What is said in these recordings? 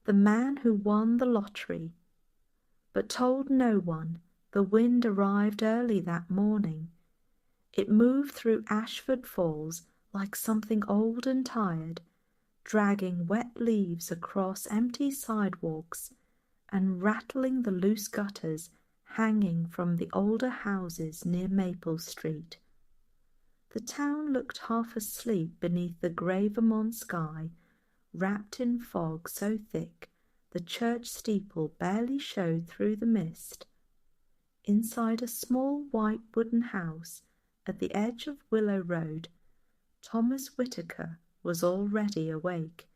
the man who won the lottery, but told no one the wind arrived early that morning. It moved through Ashford Falls like something old and tired, dragging wet leaves across empty sidewalks and rattling the loose gutters hanging from the older houses near Maple Street. The town looked half asleep beneath the grey Vermont sky, wrapped in fog so thick the church steeple barely showed through the mist. Inside a small white wooden house at the edge of Willow Road, Thomas Whitaker was already awake.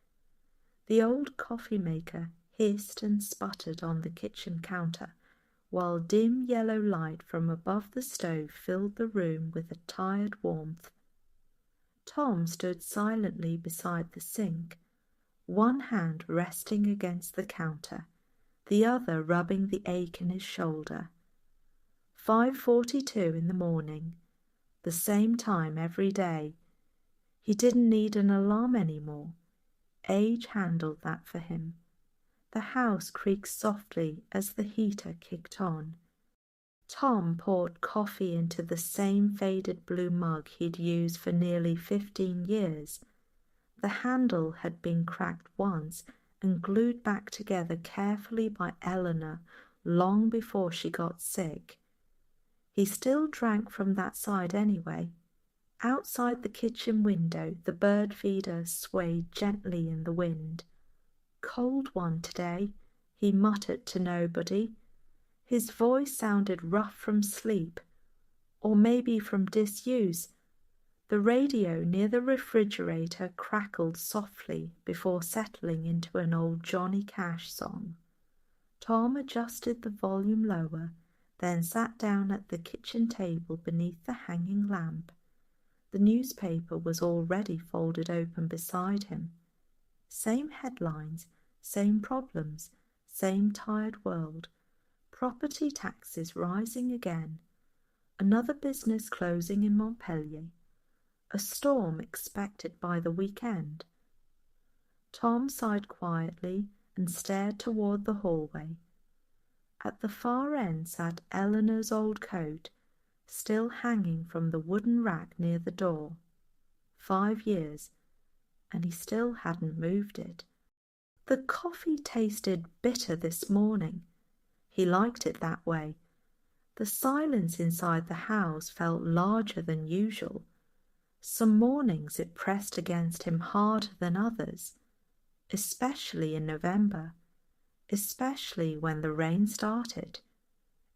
The old coffee-maker hissed and sputtered on the kitchen counter, while dim yellow light from above the stove filled the room with a tired warmth. Tom stood silently beside the sink, one hand resting against the counter, the other rubbing the ache in his shoulder. 5:42 in the morning, the same time every day. He didn't need an alarm anymore. Age handled that for him. The house creaked softly as the heater kicked on. Tom poured coffee into the same faded blue mug he'd used for nearly 15 years. The handle had been cracked once and glued back together carefully by Eleanor long before she got sick. He still drank from that side anyway. Outside the kitchen window, the bird feeder swayed gently in the wind. "Cold one today," he muttered to nobody. His voice sounded rough from sleep, or maybe from disuse. The radio near the refrigerator crackled softly before settling into an old Johnny Cash song. Tom adjusted the volume lower, then sat down at the kitchen table beneath the hanging lamp. The newspaper was already folded open beside him. Same headlines, same problems, same tired world. Property taxes rising again. Another business closing in Montpelier. A storm expected by the weekend. Tom sighed quietly and stared toward the hallway. At the far end sat Eleanor's old coat, still hanging from the wooden rack near the door. 5 years, and he still hadn't moved it. The coffee tasted bitter this morning. He liked it that way. The silence inside the house felt larger than usual. Some mornings it pressed against him harder than others, especially in November, especially when the rain started,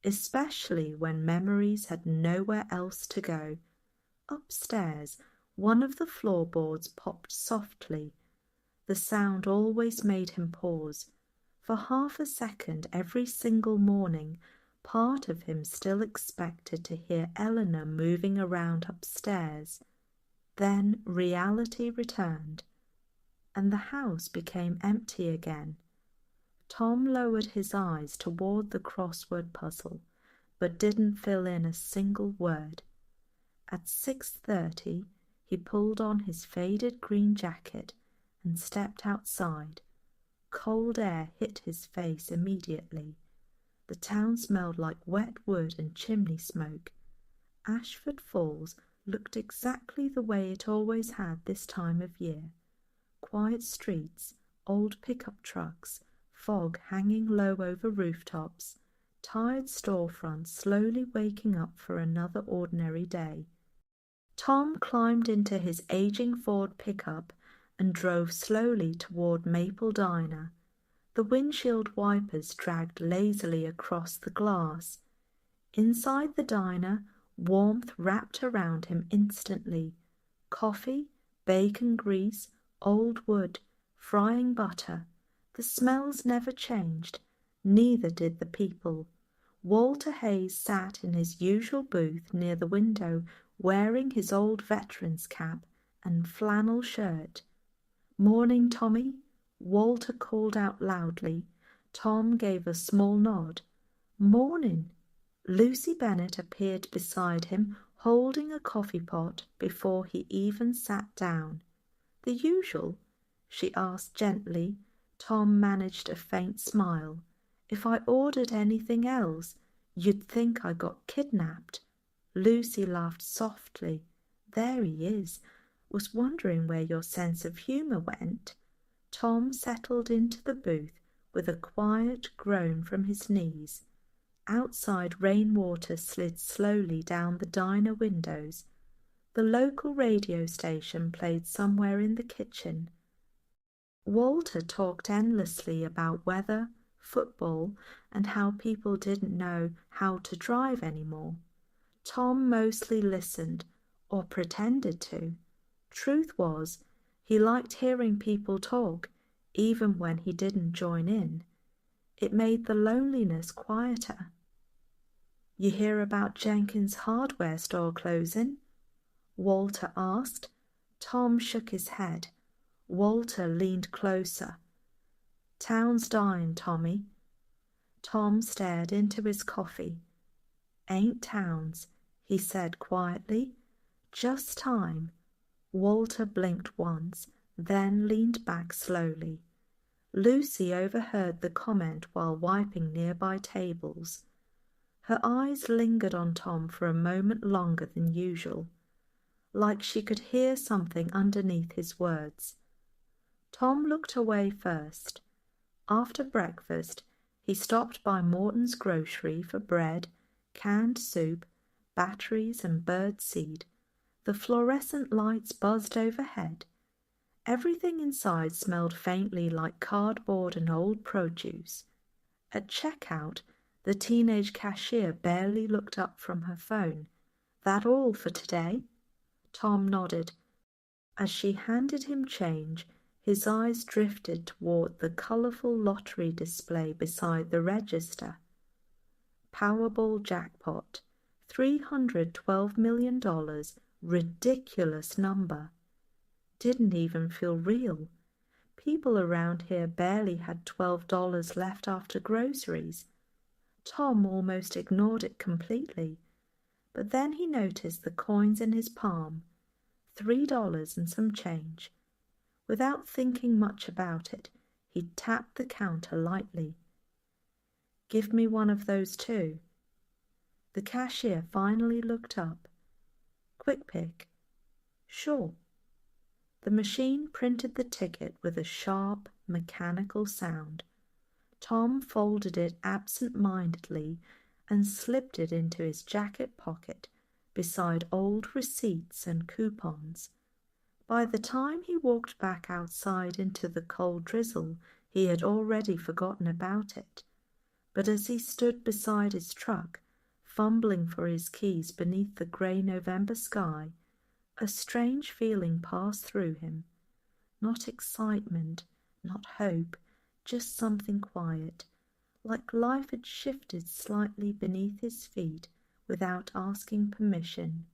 especially when memories had nowhere else to go. Upstairs, one of the floorboards popped softly. The sound always made him pause. For half a second every single morning, part of him still expected to hear Eleanor moving around upstairs. Then reality returned, and the house became empty again. Tom lowered his eyes toward the crossword puzzle, but didn't fill in a single word. At 6:30, he pulled on his faded green jacket and stepped outside. Cold air hit his face immediately. The town smelled like wet wood and chimney smoke. Ashford Falls looked exactly the way it always had this time of year. Quiet streets, old pickup trucks, fog hanging low over rooftops, tired storefronts slowly waking up for another ordinary day. Tom climbed into his aging Ford pickup and drove slowly toward Maple Diner. The windshield wipers dragged lazily across the glass. Inside the diner, warmth wrapped around him instantly. Coffee, bacon grease, old wood, frying butter. The smells never changed, neither did the people. Walter Hayes sat in his usual booth near the window, wearing his old veteran's cap and flannel shirt. "Morning, Tommy," Walter called out loudly. Tom gave a small nod. "Morning." Lucy Bennet appeared beside him, holding a coffee pot before he even sat down. "The usual?" she asked gently, Tom managed a faint smile. If I ordered anything else, you'd think I got kidnapped. Lucy laughed softly. There he is. Was wondering where your sense of humour went. Tom settled into the booth with a quiet groan from his knees. Outside, rainwater slid slowly down the diner windows. The local radio station played somewhere in the kitchen. Walter talked endlessly about weather, football, and how people didn't know how to drive anymore. Tom mostly listened, or pretended to. Truth was, he liked hearing people talk, even when he didn't join in. It made the loneliness quieter. You hear about Jenkins' hardware store closing? Walter asked. Tom shook his head. Walter leaned closer. Town's dying, Tommy. Tom stared into his coffee. Ain't towns, he said quietly. Just time. Walter blinked once, then leaned back slowly. Lucy overheard the comment while wiping nearby tables. Her eyes lingered on Tom for a moment longer than usual, like she could hear something underneath his words. Tom looked away first. After breakfast, he stopped by Morton's grocery for bread, canned soup, batteries and bird seed. The fluorescent lights buzzed overhead. Everything inside smelled faintly like cardboard and old produce. At checkout, the teenage cashier barely looked up from her phone. That all for today? Tom nodded. As she handed him change, his eyes drifted toward the colourful lottery display beside the register. Powerball jackpot, $312 million, ridiculous number. Didn't even feel real. People around here barely had $12 left after groceries. Tom almost ignored it completely, but then he noticed the coins in his palm, $3 and some change. Without thinking much about it, he tapped the counter lightly. Give me one of those too. The cashier finally looked up. Quick pick. Sure. The machine printed the ticket with a sharp, mechanical sound. Tom folded it absent-mindedly and slipped it into his jacket pocket beside old receipts and coupons. By the time he walked back outside into the cold drizzle, he had already forgotten about it. But as he stood beside his truck, fumbling for his keys beneath the grey November sky, a strange feeling passed through him. Not excitement, not hope, just something quiet, like life had shifted slightly beneath his feet without asking permission.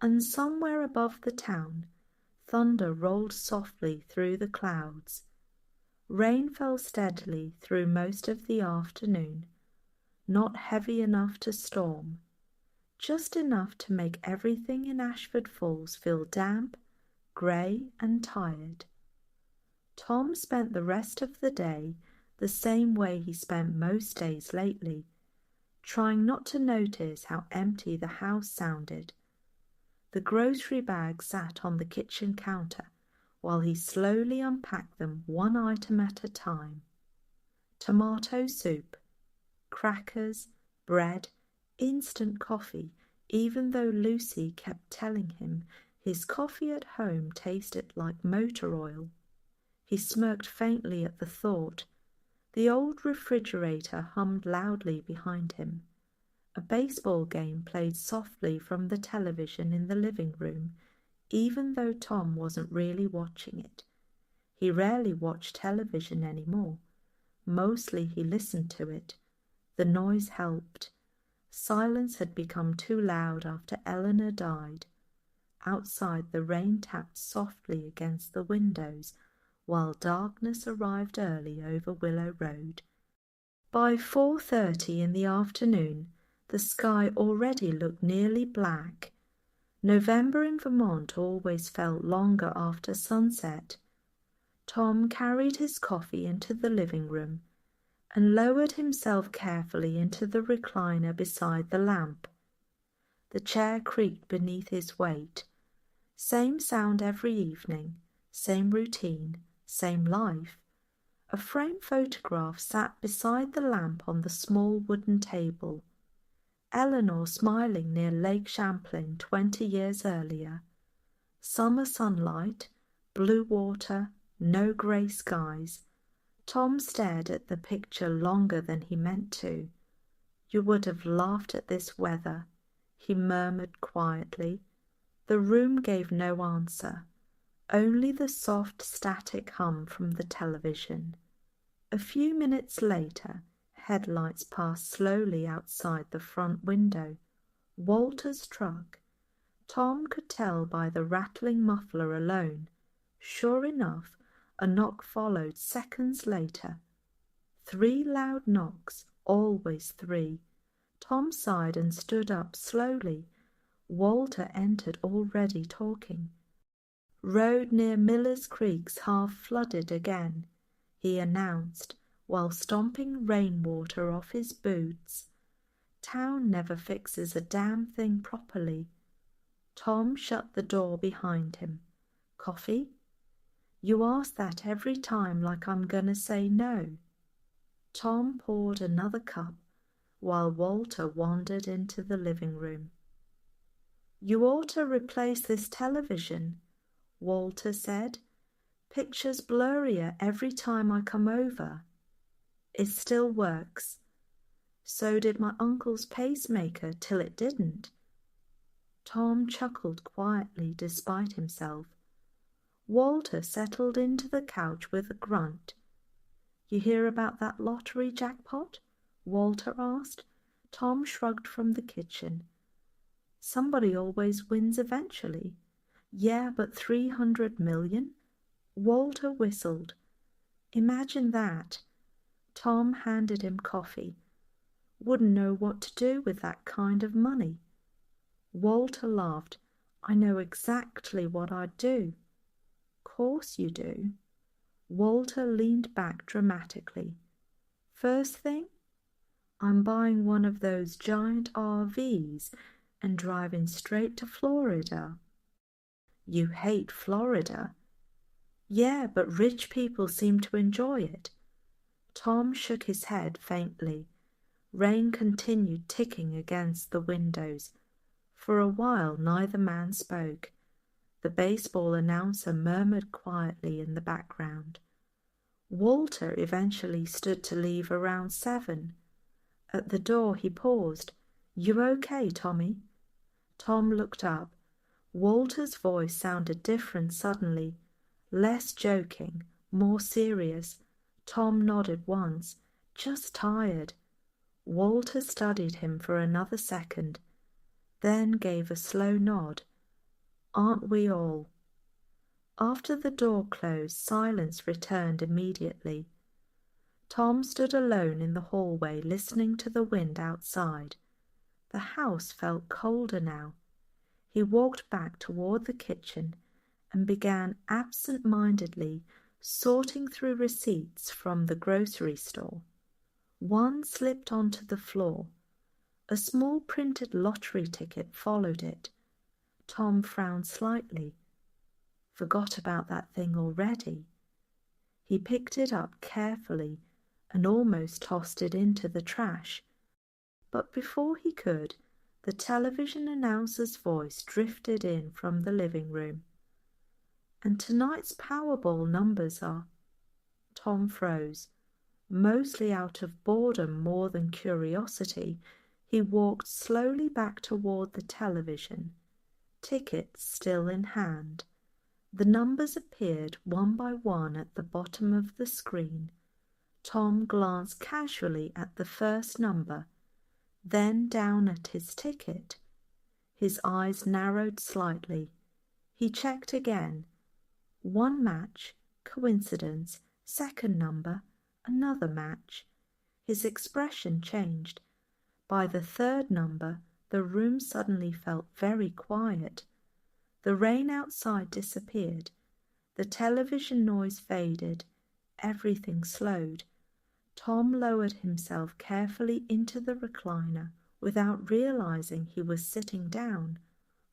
And somewhere above the town, thunder rolled softly through the clouds. Rain fell steadily through most of the afternoon, not heavy enough to storm, just enough to make everything in Ashford Falls feel damp, grey and tired. Tom spent the rest of the day the same way he spent most days lately, trying not to notice how empty the house sounded. The grocery bags sat on the kitchen counter while he slowly unpacked them one item at a time. Tomato soup, crackers, bread, instant coffee, even though Lucy kept telling him his coffee at home tasted like motor oil. He smirked faintly at the thought. The old refrigerator hummed loudly behind him. A baseball game played softly from the television in the living room, even though Tom wasn't really watching it. He rarely watched television anymore. Mostly he listened to it. The noise helped. Silence had become too loud after Eleanor died. Outside, the rain tapped softly against the windows, while darkness arrived early over Willow Road. By 4:30 in the afternoon, the sky already looked nearly black. November in Vermont always felt longer after sunset. Tom carried his coffee into the living room and lowered himself carefully into the recliner beside the lamp. The chair creaked beneath his weight. Same sound every evening, same routine, same life. A framed photograph sat beside the lamp on the small wooden table. Eleanor smiling near Lake Champlain 20 years earlier. Summer sunlight, blue water, no grey skies. Tom stared at the picture longer than he meant to. You would have laughed at this weather, he murmured quietly. The room gave no answer, only the soft static hum from the television. A few minutes later, headlights passed slowly outside the front window. Walter's truck. Tom could tell by the rattling muffler alone. Sure enough, a knock followed seconds later. 3 loud knocks, always 3. Tom sighed and stood up slowly. Walter entered already talking. Road near Miller's Creek's half flooded again, he announced, while stomping rainwater off his boots. Town never fixes a damn thing properly. Tom shut the door behind him. Coffee? You ask that every time like I'm gonna say no. Tom poured another cup while Walter wandered into the living room. You ought to replace this television, Walter said. Picture's blurrier every time I come over. It still works. So did my uncle's pacemaker till it didn't. Tom chuckled quietly despite himself. Walter settled into the couch with a grunt. You hear about that lottery jackpot? Walter asked. Tom shrugged from the kitchen. Somebody always wins eventually. Yeah, but 300 million? Walter whistled. Imagine that. Tom handed him coffee. Wouldn't know what to do with that kind of money. Walter laughed. I know exactly what I'd do. Course you do. Walter leaned back dramatically. First thing, I'm buying one of those giant RVs and driving straight to Florida. You hate Florida? Yeah, but rich people seem to enjoy it. Tom shook his head faintly. Rain continued ticking against the windows. For a while neither man spoke. The baseball announcer murmured quietly in the background. Walter eventually stood to leave around 7. At the door he paused. You okay, Tommy? Tom looked up. Walter's voice sounded different suddenly, less joking, more serious. Tom nodded once. Just tired. Walter studied him for another second, then gave a slow nod. Aren't we all? After the door closed, silence returned immediately. Tom stood alone in the hallway, listening to the wind outside. The house felt colder now. He walked back toward the kitchen and began absent-mindedly sorting through receipts from the grocery store. One slipped onto the floor. A small printed lottery ticket followed it. Tom frowned slightly. Forgot about that thing already. He picked it up carefully and almost tossed it into the trash. But before he could, the television announcer's voice drifted in from the living room. And tonight's Powerball numbers are... Tom froze. Mostly out of boredom more than curiosity, he walked slowly back toward the television, tickets still in hand. The numbers appeared one by one at the bottom of the screen. Tom glanced casually at the first number, then down at his ticket. His eyes narrowed slightly. He checked again. One match, coincidence, second number, another match. His expression changed. By the third number, the room suddenly felt very quiet. The rain outside disappeared. The television noise faded, everything slowed. Tom lowered himself carefully into the recliner without realizing he was sitting down.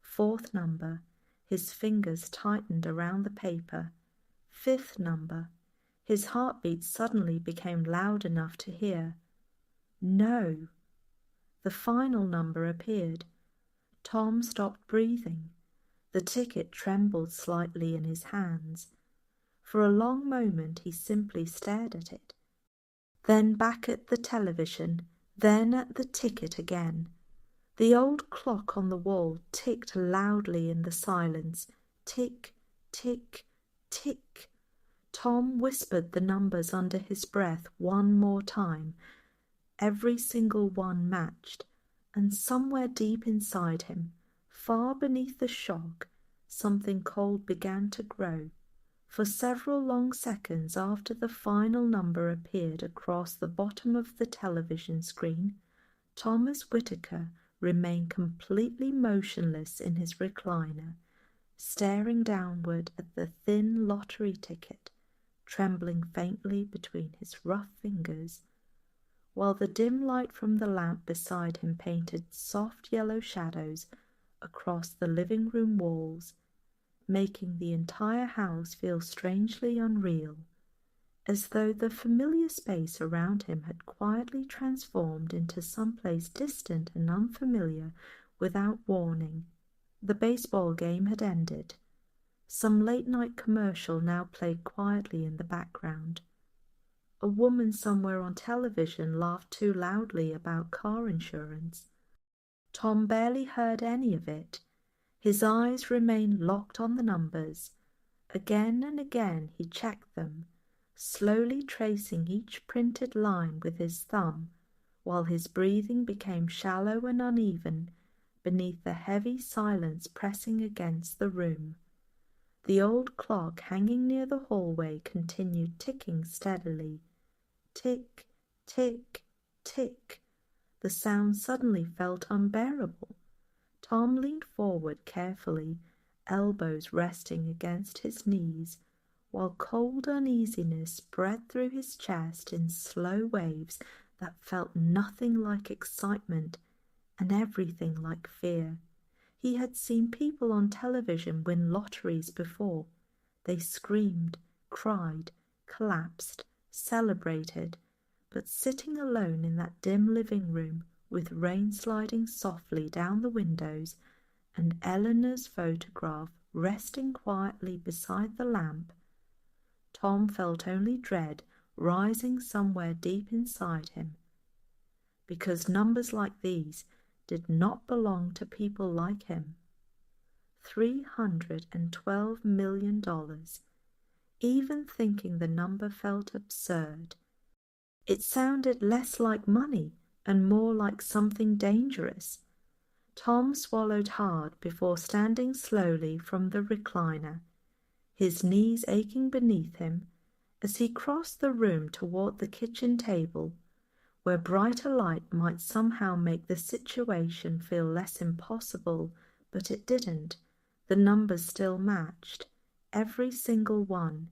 Fourth number. His fingers tightened around the paper. Fifth number. His heartbeat suddenly became loud enough to hear. No. The final number appeared. Tom stopped breathing. The ticket trembled slightly in his hands. For a long moment he simply stared at it. Then back at the television, then at the ticket again. The old clock on the wall ticked loudly in the silence. Tick, tick, tick. Tom whispered the numbers under his breath one more time. Every single one matched, and somewhere deep inside him, far beneath the shock, something cold began to grow. For several long seconds after the final number appeared across the bottom of the television screen, Thomas Whitaker remained completely motionless in his recliner, staring downward at the thin lottery ticket, trembling faintly between his rough fingers, while the dim light from the lamp beside him painted soft yellow shadows across the living room walls, making the entire house feel strangely unreal, as though the familiar space around him had quietly transformed into some place distant and unfamiliar without warning. The baseball game had ended. Some late-night commercial now played quietly in the background. A woman somewhere on television laughed too loudly about car insurance. Tom barely heard any of it. His eyes remained locked on the numbers. Again and again he checked them, slowly tracing each printed line with his thumb, while his breathing became shallow and uneven beneath the heavy silence pressing against the room. The old clock hanging near the hallway continued ticking steadily. Tick, tick, tick. The sound suddenly felt unbearable. Tom leaned forward carefully, elbows resting against his knees, while cold uneasiness spread through his chest in slow waves that felt nothing like excitement and everything like fear. He had seen people on television win lotteries before. They screamed, cried, collapsed, celebrated, but sitting alone in that dim living room, with rain sliding softly down the windows and Eleanor's photograph resting quietly beside the lamp, Tom felt only dread rising somewhere deep inside him, because numbers like these did not belong to people like him. $312 million. Even thinking the number felt absurd. It sounded less like money and more like something dangerous. Tom swallowed hard before standing slowly from the recliner, his knees aching beneath him, as he crossed the room toward the kitchen table, where brighter light might somehow make the situation feel less impossible, but it didn't. The numbers still matched, every single one.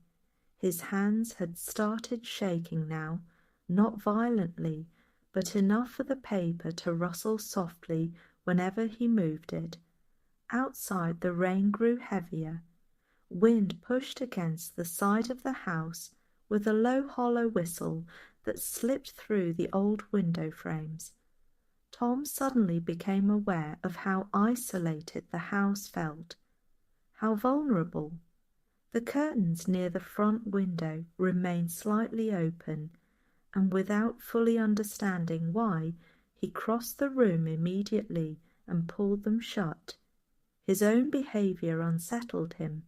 His hands had started shaking now, not violently, but enough for the paper to rustle softly whenever he moved it. Outside the rain grew heavier. Wind pushed against the side of the house with a low hollow whistle that slipped through the old window frames. Tom suddenly became aware of how isolated the house felt, how vulnerable. The curtains near the front window remained slightly open, and without fully understanding why, he crossed the room immediately and pulled them shut. His own behaviour unsettled him.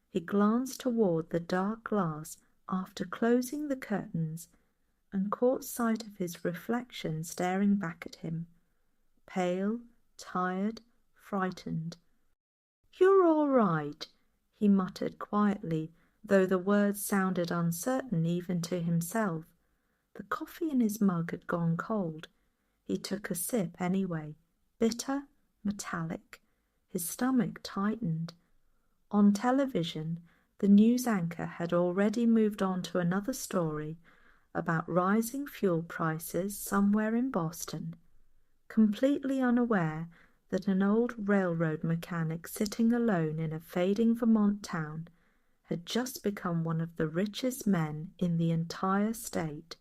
He glanced toward the dark glass after closing the curtains and caught sight of his reflection staring back at him, pale, tired, frightened. "You're all right," he muttered quietly, though the words sounded uncertain even to himself. The coffee in his mug had gone cold. He took a sip anyway, bitter, metallic. His stomach tightened. On television, The news anchor had already moved on to another story about rising fuel prices somewhere in Boston, completely unaware that an old railroad mechanic sitting alone in a fading Vermont town had just become one of the richest men in the entire state.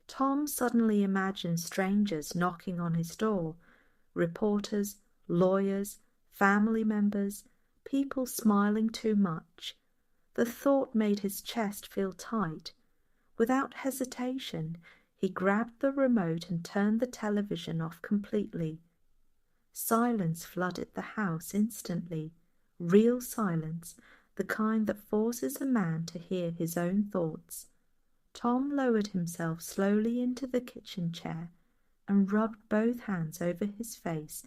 Tom suddenly imagined strangers knocking on his door, reporters, lawyers, family members, people smiling too much. The thought made his chest feel tight. Without hesitation, he grabbed the remote and turned the television off completely. Silence flooded the house instantly, real silence, the kind that forces a man to hear his own thoughts. Tom lowered himself slowly into the kitchen chair and rubbed both hands over his face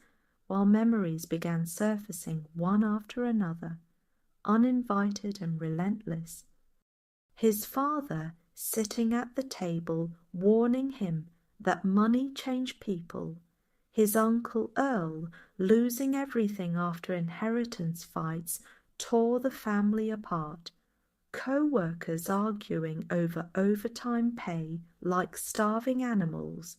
while memories began surfacing one after another, uninvited and relentless. His father sitting at the table warning him that money changed people, his uncle Earl losing everything after inheritance fights tore the family apart, co-workers arguing over overtime pay like starving animals,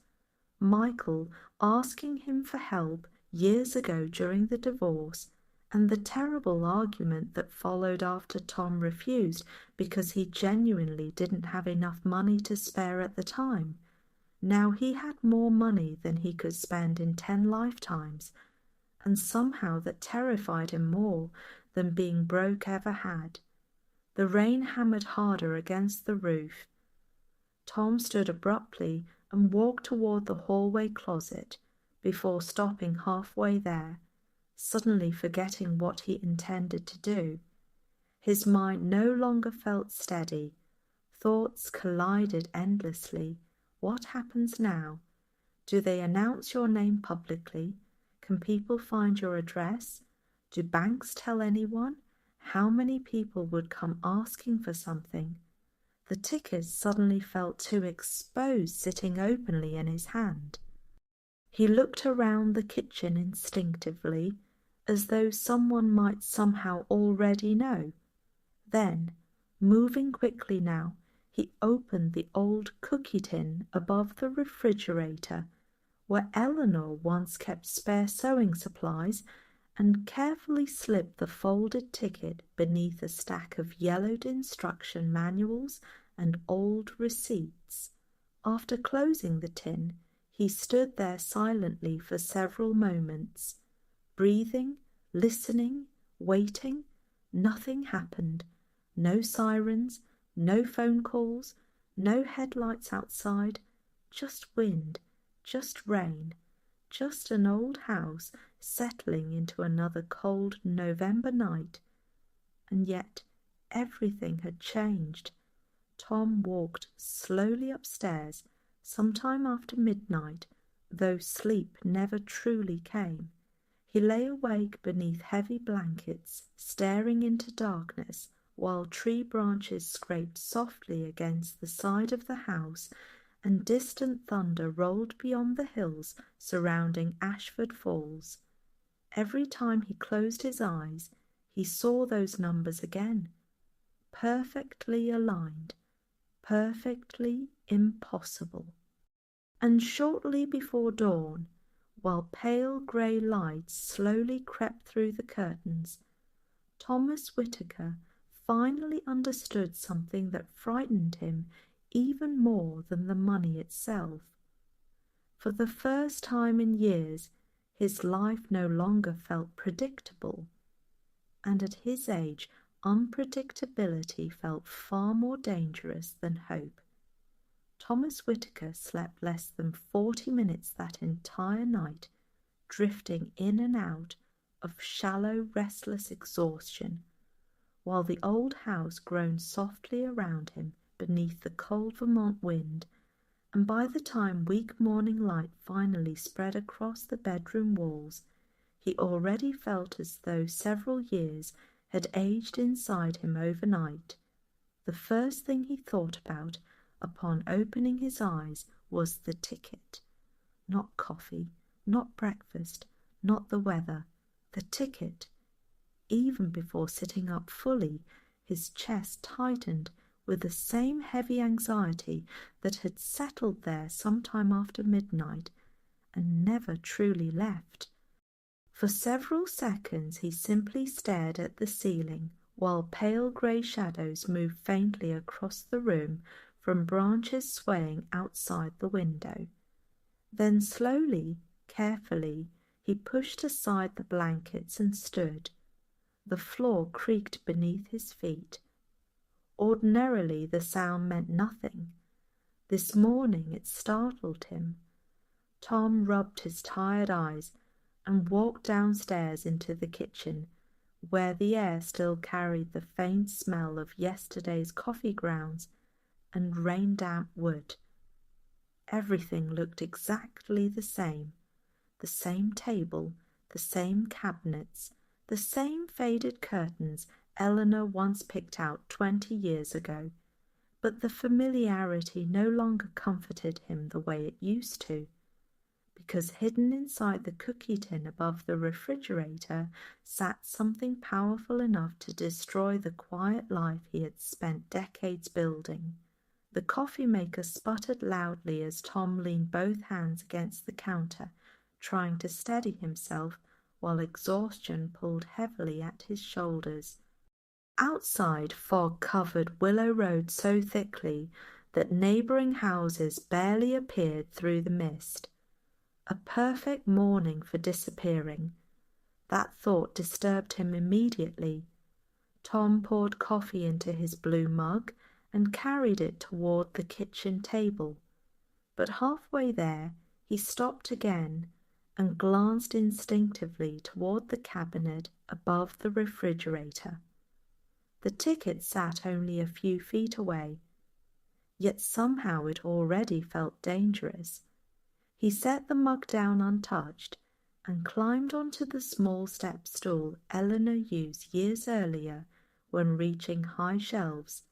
Michael asking him for help years ago during the divorce, and the terrible argument that followed after Tom refused because he genuinely didn't have enough money to spare at the time. Now he had more money than he could spend in 10 lifetimes, and somehow that terrified him more than being broke ever had. The rain hammered harder against the roof. Tom stood abruptly and walked toward the hallway closet before stopping halfway there, suddenly forgetting what he intended to do. His mind no longer felt steady. Thoughts collided endlessly. What happens now? Do they announce your name publicly? Can people find your address? Do banks tell anyone? How many people would come asking for something? The tickets suddenly felt too exposed sitting openly in his hand. He looked around the kitchen instinctively, as though someone might somehow already know. Then, moving quickly now, he opened the old cookie tin above the refrigerator, where Eleanor once kept spare sewing supplies, and carefully slipped the folded ticket beneath a stack of yellowed instruction manuals and old receipts. After closing the tin, he stood there silently for several moments, breathing, listening, waiting. Nothing happened. No sirens, no phone calls, no headlights outside, just wind, just rain, just an old house settling into another cold November night. And yet everything had changed. Tom walked slowly upstairs sometime after midnight, though sleep never truly came. He lay awake beneath heavy blankets, staring into darkness, while tree branches scraped softly against the side of the house and distant thunder rolled beyond the hills surrounding Ashford Falls. Every time he closed his eyes, he saw those numbers again, perfectly aligned, perfectly impossible. And shortly before dawn, while pale grey lights slowly crept through the curtains, Thomas Whitaker finally understood something that frightened him even more than the money itself. For the first time in years, his life no longer felt predictable, and at his age, unpredictability felt far more dangerous than hope. Thomas Whitaker slept less than 40 minutes that entire night, drifting in and out of shallow, restless exhaustion, while the old house groaned softly around him beneath the cold Vermont wind, and by the time weak morning light finally spread across the bedroom walls, he already felt as though several years had aged inside him overnight. The first thing he thought about upon opening his eyes was the ticket. Not coffee, not breakfast, not the weather. The ticket. Even before sitting up fully, His chest tightened with the same heavy anxiety that had settled there some time after midnight and never truly left. For several seconds he simply stared at the ceiling while pale grey shadows moved faintly across the room from branches swaying outside the window. Then slowly, carefully, he pushed aside the blankets and stood. The floor creaked beneath his feet. Ordinarily the sound meant nothing. This morning it startled him. Tom rubbed his tired eyes and walked downstairs into the kitchen, where the air still carried the faint smell of yesterday's coffee grounds and rain-damp wood. Everything looked exactly the same table, the same cabinets, the same faded curtains Eleanor once picked out 20 years ago, but the familiarity no longer comforted him the way it used to, because hidden inside the cookie tin above the refrigerator sat something powerful enough to destroy the quiet life he had spent decades building. The coffee maker sputtered loudly as Tom leaned both hands against the counter, trying to steady himself while exhaustion pulled heavily at his shoulders. Outside, fog covered Willow Road so thickly that neighbouring houses barely appeared through the mist. A perfect morning for disappearing. That thought disturbed him immediately. Tom poured coffee into his blue mug and carried it toward the kitchen table. But halfway there, he stopped again and glanced instinctively toward the cabinet above the refrigerator. The ticket sat only a few feet away, yet somehow it already felt dangerous. He set the mug down untouched and climbed onto the small step stool Eleanor used years earlier when reaching high shelves.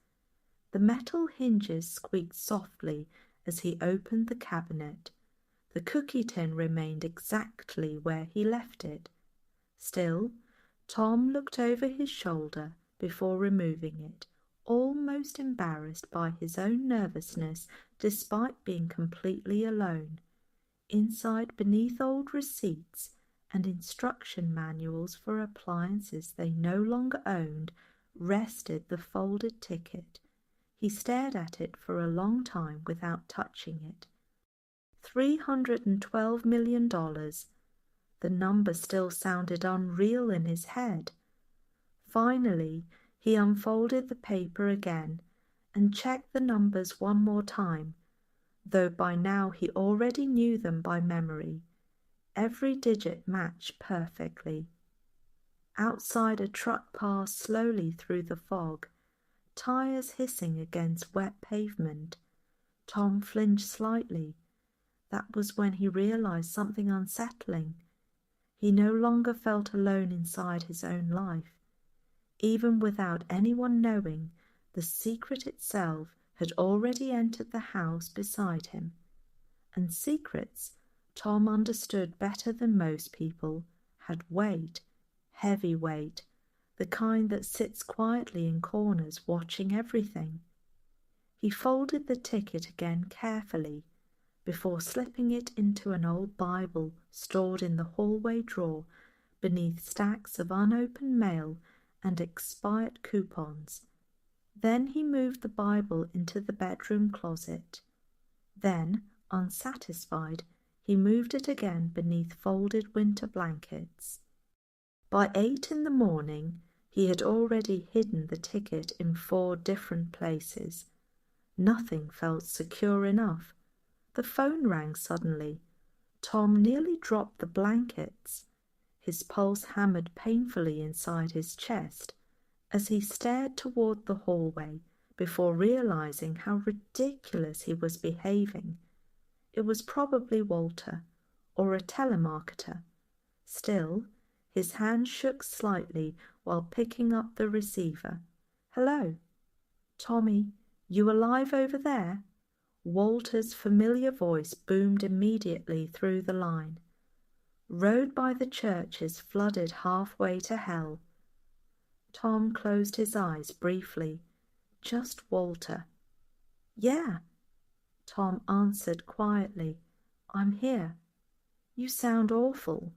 The metal hinges squeaked softly as he opened the cabinet. The cookie tin remained exactly where he left it. Still, Tom looked over his shoulder before removing it, almost embarrassed by his own nervousness despite being completely alone. Inside, beneath old receipts and instruction manuals for appliances they no longer owned, rested the folded ticket. He stared at it for a long time without touching it. $312 million. The number still sounded unreal in his head. Finally, he unfolded the paper again and checked the numbers one more time, though by now he already knew them by memory. Every digit matched perfectly. Outside, a truck passed slowly through the fog, tires hissing against wet pavement. Tom flinched slightly. That was when he realized something unsettling. He no longer felt alone inside his own life. Even without anyone knowing, the secret itself had already entered the house beside him. And secrets, Tom understood better than most people, had weight, heavy weight, the kind that sits quietly in corners watching everything. He folded the ticket again carefully before slipping it into an old Bible stored in the hallway drawer beneath stacks of unopened mail and expired coupons. Then he moved the Bible into the bedroom closet. Then, unsatisfied, he moved it again beneath folded winter blankets. By 8 in the morning, he had already hidden the ticket in 4 different places. Nothing felt secure enough. The phone rang suddenly. Tom nearly dropped the blankets. His pulse hammered painfully inside his chest as he stared toward the hallway before realizing how ridiculous he was behaving. It was probably Walter, or a telemarketer. Still, his hand shook slightly while picking up the receiver. "Hello? Tommy, you alive over there?" Walter's familiar voice boomed immediately through the line. "Road by the church is flooded halfway to hell." Tom closed his eyes briefly. Just Walter. Yeah, Tom answered quietly. I'm here. You sound awful.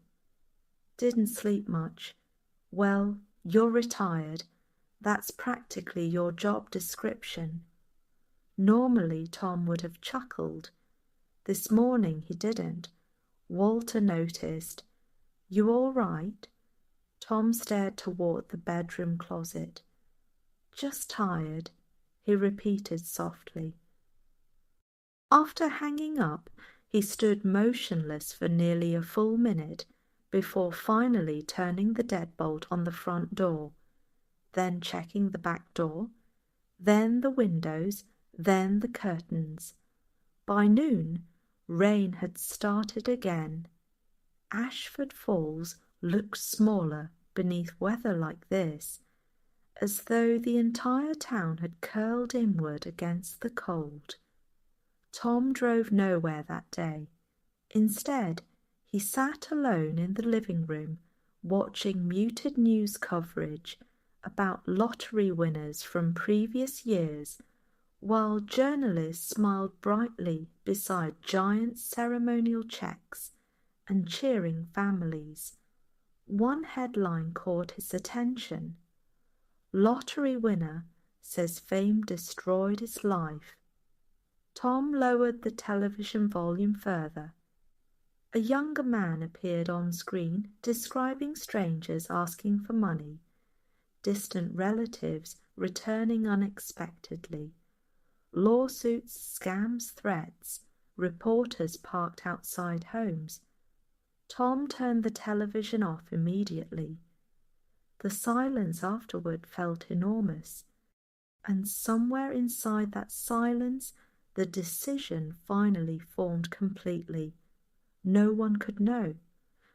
Didn't sleep much. Well, you're retired. That's practically your job description. Normally Tom would have chuckled. This morning he didn't. Walter noticed. You all right? Tom stared toward the bedroom closet. Just tired, he repeated softly. After hanging up, he stood motionless for nearly a full minute before finally turning the deadbolt on the front door, then checking the back door, then the windows, then the curtains. By noon, rain had started again. Ashford Falls looked smaller beneath weather like this, as though the entire town had curled inward against the cold. Tom drove nowhere that day. Instead, he sat alone in the living room, watching muted news coverage about lottery winners from previous years, while journalists smiled brightly beside giant ceremonial checks and cheering families. One headline caught his attention. Lottery winner says fame destroyed his life. Tom lowered the television volume further. A younger man appeared on screen describing strangers asking for money, distant relatives returning unexpectedly, lawsuits, scams, threats, reporters parked outside homes. Tom turned the television off immediately. The silence afterward felt enormous, and somewhere inside that silence the decision finally formed completely. No one could know.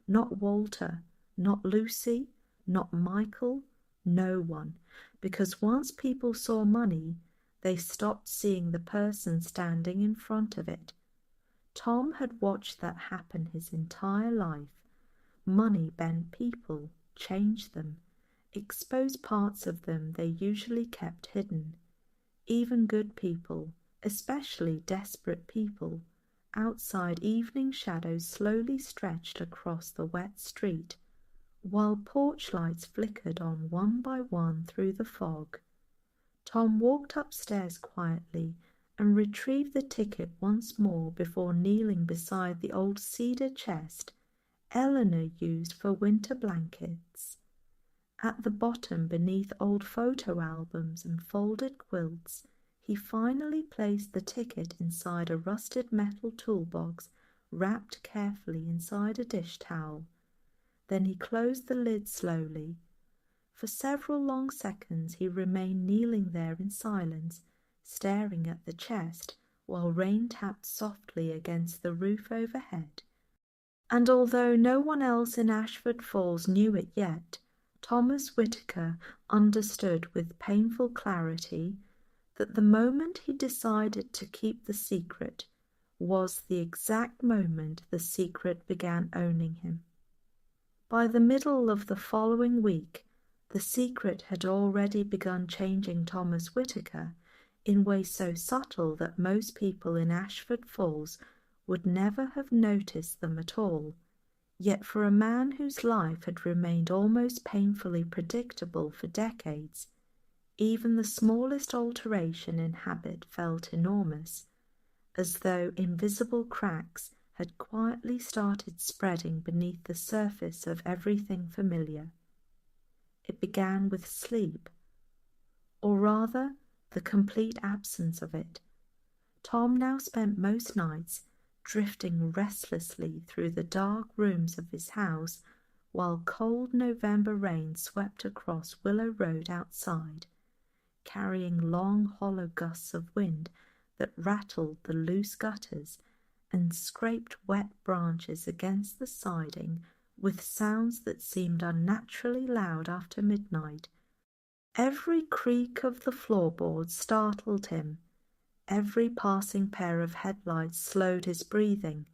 Not Walter, not Lucy, not Michael, no one. Because once people saw money, they stopped seeing the person standing in front of it. Tom had watched that happen his entire life. Money bend people, change them, expose parts of them they usually kept hidden. Even good people, especially desperate people, outside evening shadows slowly stretched across the wet street, while porch lights flickered on one by one through the fog. Tom walked upstairs quietly and retrieved the ticket once more before kneeling beside the old cedar chest Eleanor used for winter blankets. At the bottom, beneath old photo albums and folded quilts, he finally placed the ticket inside a rusted metal toolbox wrapped carefully inside a dish towel. Then he closed the lid slowly. For several long seconds he remained kneeling there in silence, staring at the chest while rain tapped softly against the roof overhead. And although no one else in Ashford Falls knew it yet, Thomas Whitaker understood with painful clarity that the moment he decided to keep the secret was the exact moment the secret began owning him. By the middle of the following week, the secret had already begun changing Thomas Whitaker in ways so subtle that most people in Ashford Falls would never have noticed them at all. Yet for a man whose life had remained almost painfully predictable for decades, even the smallest alteration in habit felt enormous, as though invisible cracks had quietly started spreading beneath the surface of everything familiar. It began with sleep, or rather the complete absence of it. Tom now spent most nights drifting restlessly through the dark rooms of his house while cold November rain swept across Willow Road outside, carrying long hollow gusts of wind that rattled the loose gutters and scraped wet branches against the siding with sounds that seemed unnaturally loud after midnight. Every creak of the floorboards startled him. Every passing pair of headlights slowed his breathing.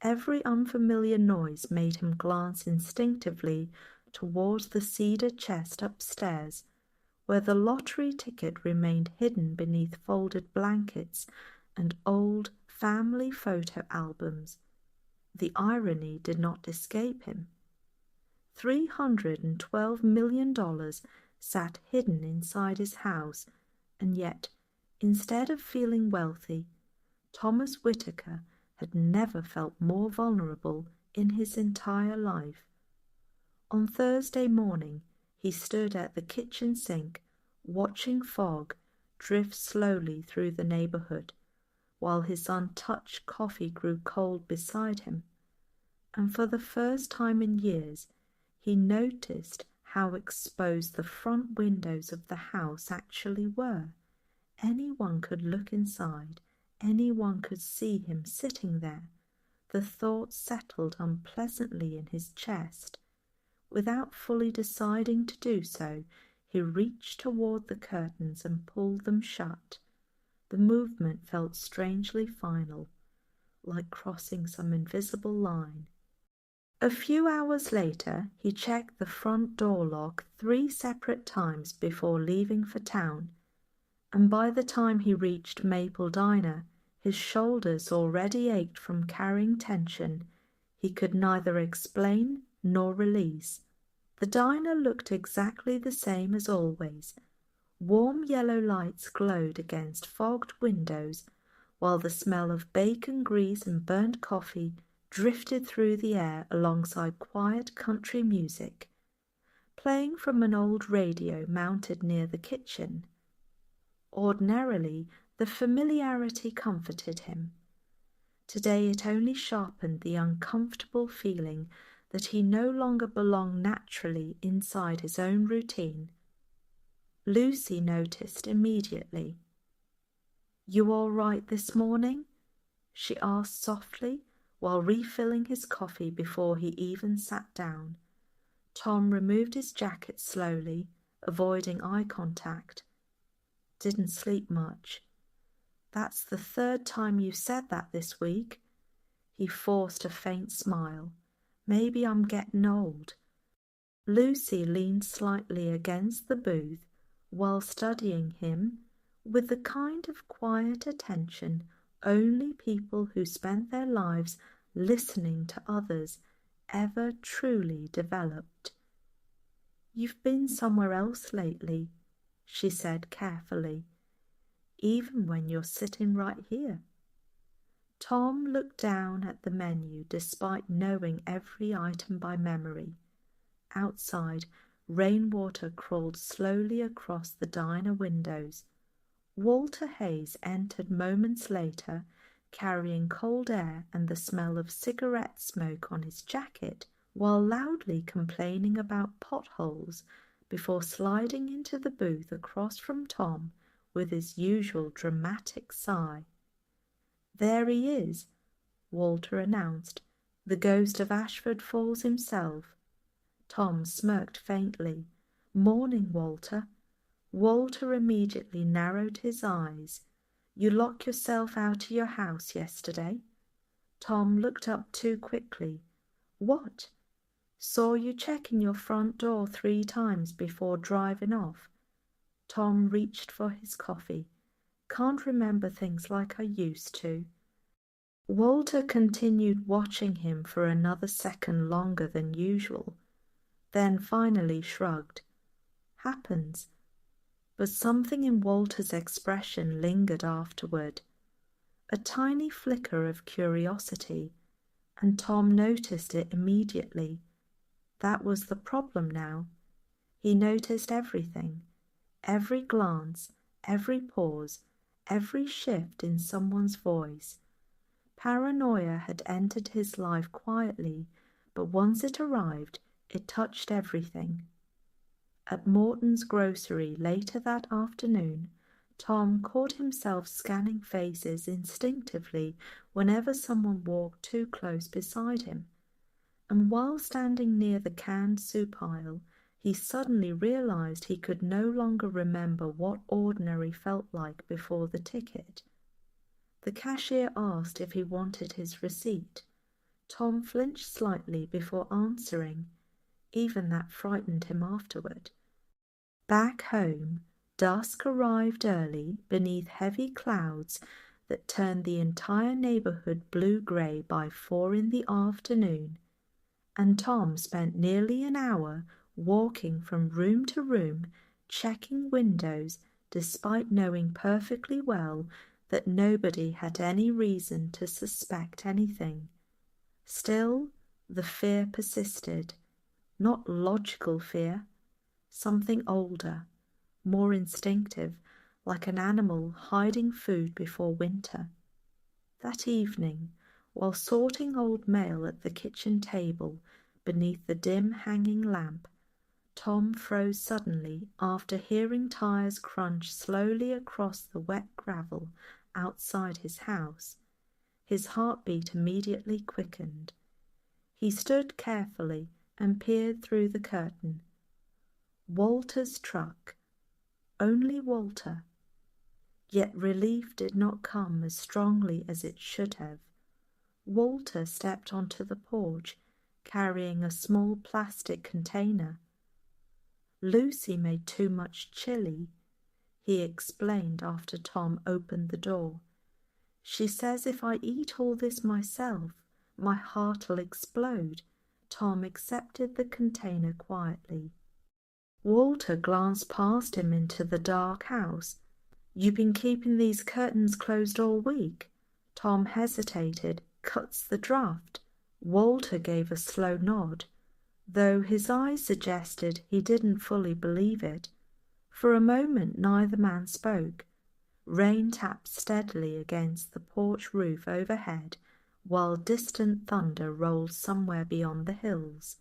Every unfamiliar noise made him glance instinctively towards the cedar chest upstairs, where the lottery ticket remained hidden beneath folded blankets and old family photo albums. The irony did not escape him. $312 million sat hidden inside his house, and yet, instead of feeling wealthy, Thomas Whitaker had never felt more vulnerable in his entire life. On Thursday morning, he stood at the kitchen sink, watching fog drift slowly through the neighborhood, while his untouched coffee grew cold beside him. And for the first time in years, he noticed how exposed the front windows of the house actually were. Anyone could look inside. Anyone could see him sitting there. The thought settled unpleasantly in his chest. Without fully deciding to do so, he reached toward the curtains and pulled them shut. The movement felt strangely final, like crossing some invisible line. A few hours later, he checked the front door lock 3 separate times before leaving for town, and by the time he reached Maple Diner, his shoulders already ached from carrying tension he could neither explain nor release. The diner looked exactly the same as always. Warm yellow lights glowed against fogged windows, while the smell of bacon grease and burnt coffee drifted through the air alongside quiet country music, playing from an old radio mounted near the kitchen. Ordinarily, the familiarity comforted him. Today it only sharpened the uncomfortable feeling that he no longer belonged naturally inside his own routine. Lucy noticed immediately. "You all right this morning?" she asked softly, while refilling his coffee before he even sat down. Tom removed his jacket slowly, avoiding eye contact. "Didn't sleep much." "That's the 3rd time you said that this week." He forced a faint smile. "Maybe I'm getting old." Lucy leaned slightly against the booth while studying him with the kind of quiet attention only people who spent their lives listening to others ever truly developed. "You've been somewhere else lately," she said carefully, "even when you're sitting right here." Tom looked down at the menu despite knowing every item by memory. Outside, rainwater crawled slowly across the diner windows. Walter Hayes entered moments later, carrying cold air and the smell of cigarette smoke on his jacket, while loudly complaining about potholes, before sliding into the booth across from Tom with his usual dramatic sigh. "There he is," Walter announced, "the ghost of Ashford Falls himself." Tom smirked faintly. "Morning, Walter." Walter immediately narrowed his eyes. "You locked yourself out of your house yesterday?" Tom looked up too quickly. "What?" "Saw you checking your front door 3 times before driving off." Tom reached for his coffee. "Can't remember things like I used to." Walter continued watching him for another second longer than usual, then finally shrugged. "Happens." But something in Walter's expression lingered afterward, a tiny flicker of curiosity, and Tom noticed it immediately. That was the problem now. He noticed everything, every glance, every pause, every shift in someone's voice. Paranoia had entered his life quietly, but once it arrived, it touched everything. At Morton's grocery later that afternoon, Tom caught himself scanning faces instinctively whenever someone walked too close beside him, and while standing near the canned soup aisle, he suddenly realized he could no longer remember what ordinary felt like before the ticket. The cashier asked if he wanted his receipt. Tom flinched slightly before answering. Even that frightened him afterward. Back home, dusk arrived early beneath heavy clouds that turned the entire neighborhood blue-gray by 4 in the afternoon, and Tom spent nearly an hour walking from room to room, checking windows, despite knowing perfectly well that nobody had any reason to suspect anything. Still, the fear persisted. Not logical fear, something older, more instinctive, like an animal hiding food before winter. That evening, while sorting old mail at the kitchen table beneath the dim hanging lamp, Tom froze suddenly after hearing tires crunch slowly across the wet gravel outside his house. His heartbeat immediately quickened. He stood carefully and peered through the curtain. Walter's truck. Only Walter. Yet relief did not come as strongly as it should have. Walter stepped onto the porch, carrying a small plastic container. Lucy made too much chili, he explained after Tom opened the door. She says if I eat all this myself, my heart'll explode. Tom accepted the container quietly. Walter glanced past him into the dark house. "You've been keeping these curtains closed all week?" Tom hesitated. "Cuts the draft." Walter gave a slow nod, though his eyes suggested he didn't fully believe it. For a moment neither man spoke. Rain tapped steadily against the porch roof overhead, while distant thunder rolled somewhere beyond the hills.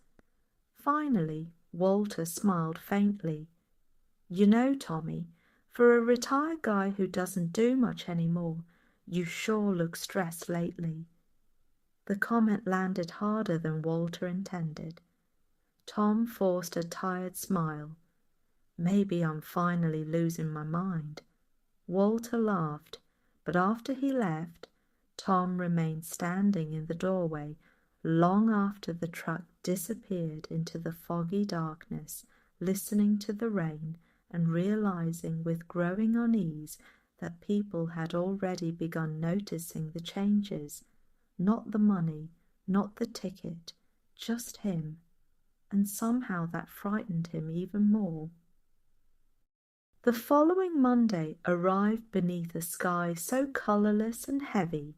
Finally, Walter smiled faintly. "You know, Tommy, for a retired guy who doesn't do much anymore, you sure look stressed lately." The comment landed harder than Walter intended. Tom forced a tired smile. "Maybe I'm finally losing my mind." Walter laughed, but after he left, Tom remained standing in the doorway long after the truck disappeared into the foggy darkness, listening to the rain and realizing with growing unease that people had already begun noticing the changes. Not the money, not the ticket, just him. And somehow that frightened him even more. The following Monday arrived beneath a sky so colourless and heavy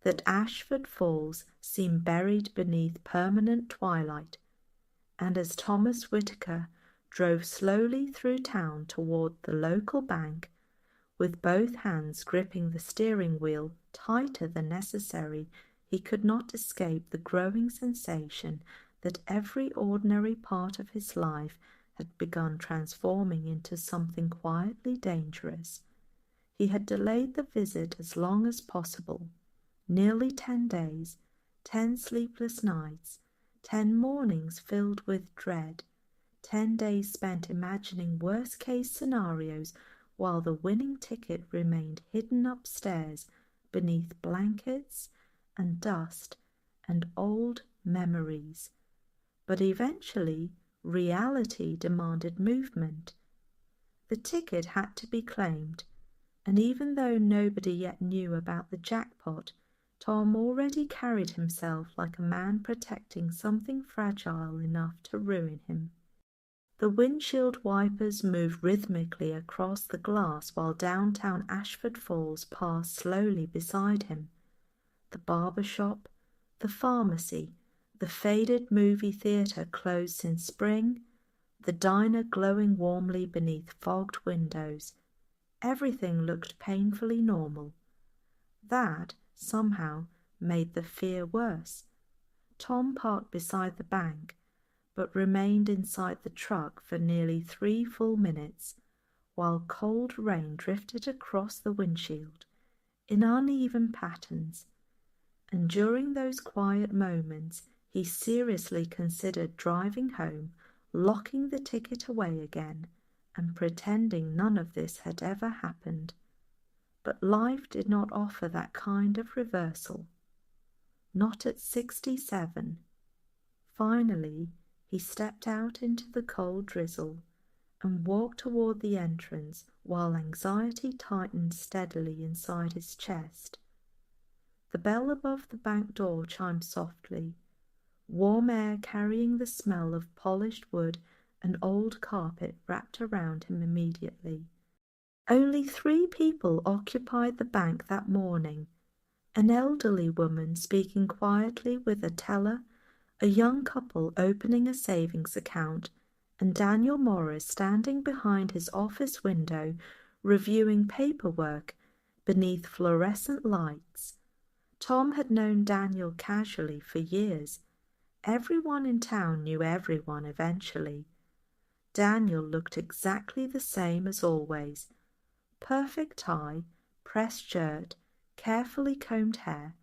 that Ashford Falls seemed buried beneath permanent twilight, and as Thomas Whitaker drove slowly through town toward the local bank, with both hands gripping the steering wheel tighter than necessary, he could not escape the growing sensation that every ordinary part of his life had begun transforming into something quietly dangerous. He had delayed the visit as long as possible. Nearly 10 days, 10 sleepless nights, 10 mornings filled with dread, 10 days spent imagining worst-case scenarios while the winning ticket remained hidden upstairs beneath blankets and dust and old memories. But eventually, reality demanded movement. The ticket had to be claimed, and even though nobody yet knew about the jackpot, Tom already carried himself like a man protecting something fragile enough to ruin him. The windshield wipers moved rhythmically across the glass while downtown Ashford Falls passed slowly beside him. The barber shop, the pharmacy, the faded movie theatre closed since spring, the diner glowing warmly beneath fogged windows. Everything looked painfully normal. That, somehow, made the fear worse. Tom parked beside the bank, but remained inside the truck for nearly 3 full minutes, while cold rain drifted across the windshield in uneven patterns, and during those quiet moments he seriously considered driving home, locking the ticket away again, and pretending none of this had ever happened. But life did not offer that kind of reversal. Not at 67. Finally, He stepped out into the cold drizzle and walked toward the entrance while anxiety tightened steadily inside his chest. The bell above the bank door chimed softly, warm air carrying the smell of polished wood and old carpet wrapped around him immediately. Only 3 people occupied the bank that morning: an elderly woman speaking quietly with a teller, a young couple opening a savings account, and Daniel Morris standing behind his office window reviewing paperwork beneath fluorescent lights. Tom had known Daniel casually for years. Everyone in town knew everyone eventually. Daniel looked exactly the same as always. Perfect tie, pressed shirt, carefully combed hair,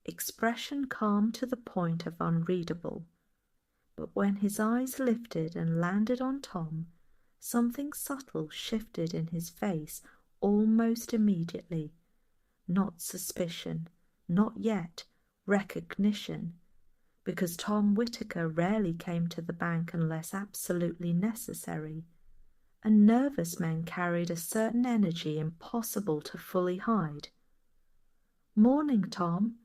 expression calm to the point of unreadable. But when his eyes lifted and landed on Tom, something subtle shifted in his face almost immediately. Not suspicion, not yet recognition, because Tom Whitaker rarely came to the bank unless absolutely necessary, and nervous men carried a certain energy impossible to fully hide. "Morning, Tom,"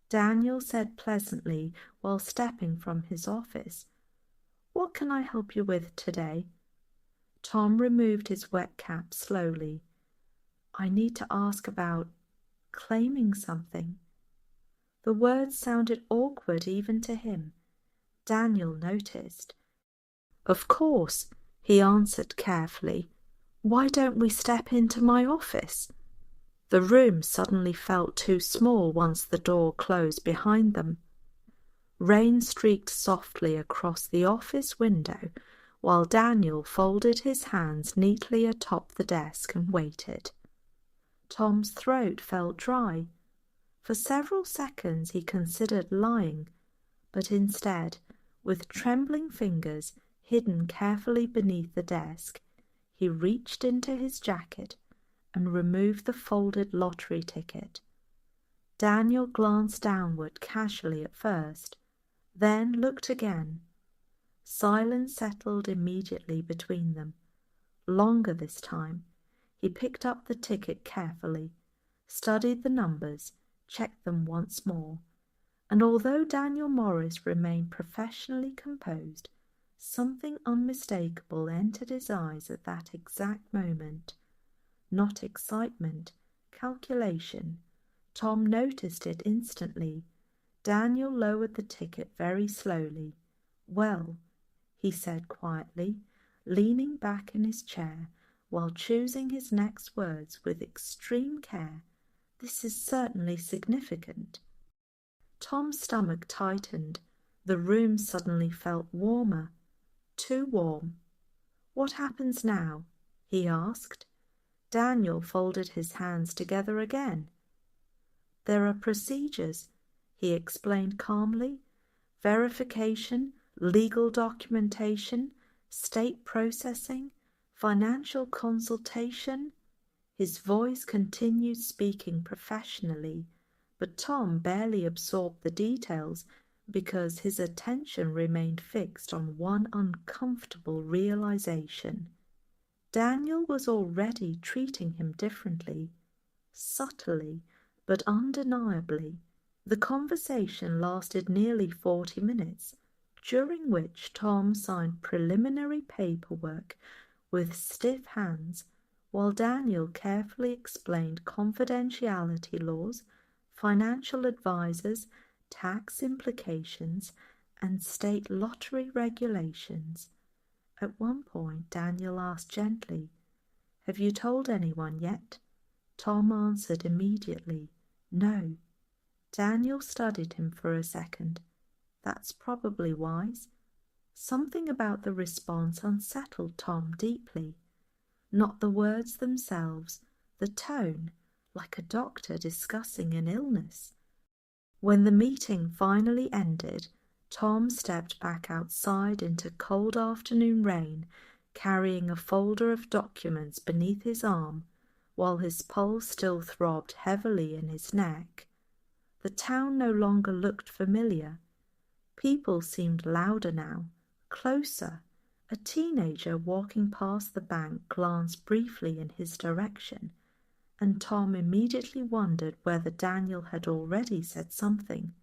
Daniel said pleasantly while stepping from his office. "What can I help you with today?" Tom removed his wet cap slowly. "I need to ask about claiming something." The words sounded awkward even to him. Daniel noticed. "Of course," he answered carefully. "Why don't we step into my office?" The room suddenly felt too small once the door closed behind them. Rain streaked softly across the office window while Daniel folded his hands neatly atop the desk and waited. Tom's throat felt dry. For several seconds he considered lying, but instead, with trembling fingers hidden carefully beneath the desk, he reached into his jacket and removed the folded lottery ticket. Daniel glanced downward casually at first, then looked again. Silence settled immediately between them. Longer this time. He picked up the ticket carefully, studied the numbers, checked them once more, and although Daniel Morris remained professionally composed, something unmistakable entered his eyes at that exact moment. Not excitement, calculation. Tom noticed it instantly. Daniel lowered the ticket very slowly. "Well," he said quietly, leaning back in his chair while choosing his next words with extreme care, "this is certainly significant." Tom's stomach tightened. The room suddenly felt warmer. Too warm. "What happens now?" he asked. Daniel folded his hands together again. "There are procedures," he explained calmly. "Verification, legal documentation, state processing, financial consultation." His voice continued speaking professionally, but Tom barely absorbed the details because his attention remained fixed on one uncomfortable realization. Daniel was already treating him differently, subtly but undeniably. The conversation lasted nearly 40 minutes, during which Tom signed preliminary paperwork with stiff hands, while Daniel carefully explained confidentiality laws, financial advisors, tax implications, and state lottery regulations. At one point, Daniel asked gently, "Have you told anyone yet?" Tom answered immediately, "No." Daniel studied him for a second. "That's probably wise." Something about the response unsettled Tom deeply. Not the words themselves, the tone, like a doctor discussing an illness. When the meeting finally ended, Tom stepped back outside into cold afternoon rain, carrying a folder of documents beneath his arm, while his pulse still throbbed heavily in his neck. The town no longer looked familiar. People seemed louder now, Closer, a teenager walking past the bank glanced briefly in his direction, and Tom immediately wondered whether Daniel had already said something.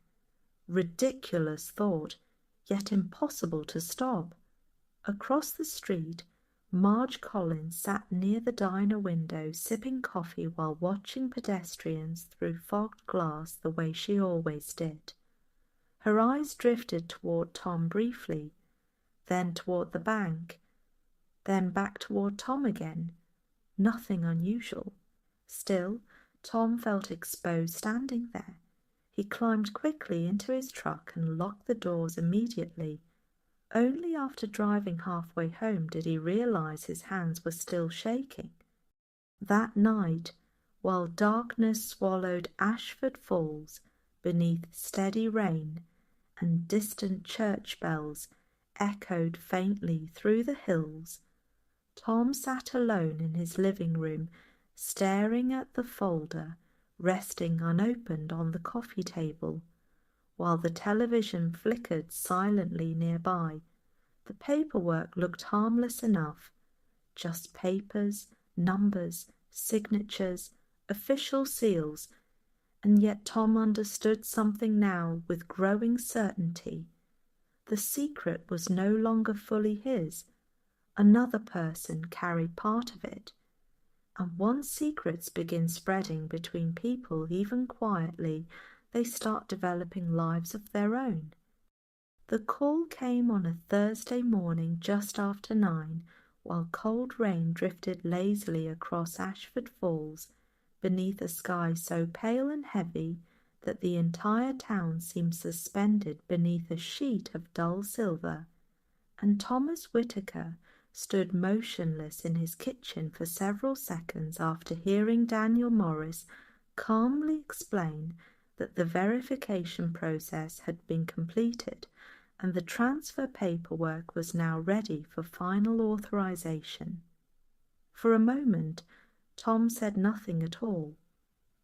Ridiculous thought, yet impossible to stop. Across the street, Marge Collins sat near the diner window sipping coffee while watching pedestrians through fogged glass the way she always did. Her eyes drifted toward Tom briefly, then toward the bank, then back toward Tom again. Nothing unusual. Still, Tom felt exposed standing there. He climbed quickly into his truck and locked the doors immediately. Only after driving halfway home did he realize his hands were still shaking. That night, while darkness swallowed Ashford Falls beneath steady rain and distant church bells echoed faintly through the hills, Tom sat alone in his living room, staring at the folder resting unopened on the coffee table, while the television flickered silently nearby. The paperwork looked harmless enough, just papers, numbers, signatures, official seals, and yet Tom understood something now with growing certainty. The secret was no longer fully his. Another person carried part of it. And once secrets begin spreading between people, even quietly, they start developing lives of their own. The call came on a Thursday morning just after 9, while cold rain drifted lazily across Ashford Falls beneath a sky so pale and heavy that the entire town seemed suspended beneath a sheet of dull silver, and Thomas Whitaker stood motionless in his kitchen for several seconds after hearing Daniel Morris calmly explain that the verification process had been completed and the transfer paperwork was now ready for final authorization. For a moment, Tom said nothing at all.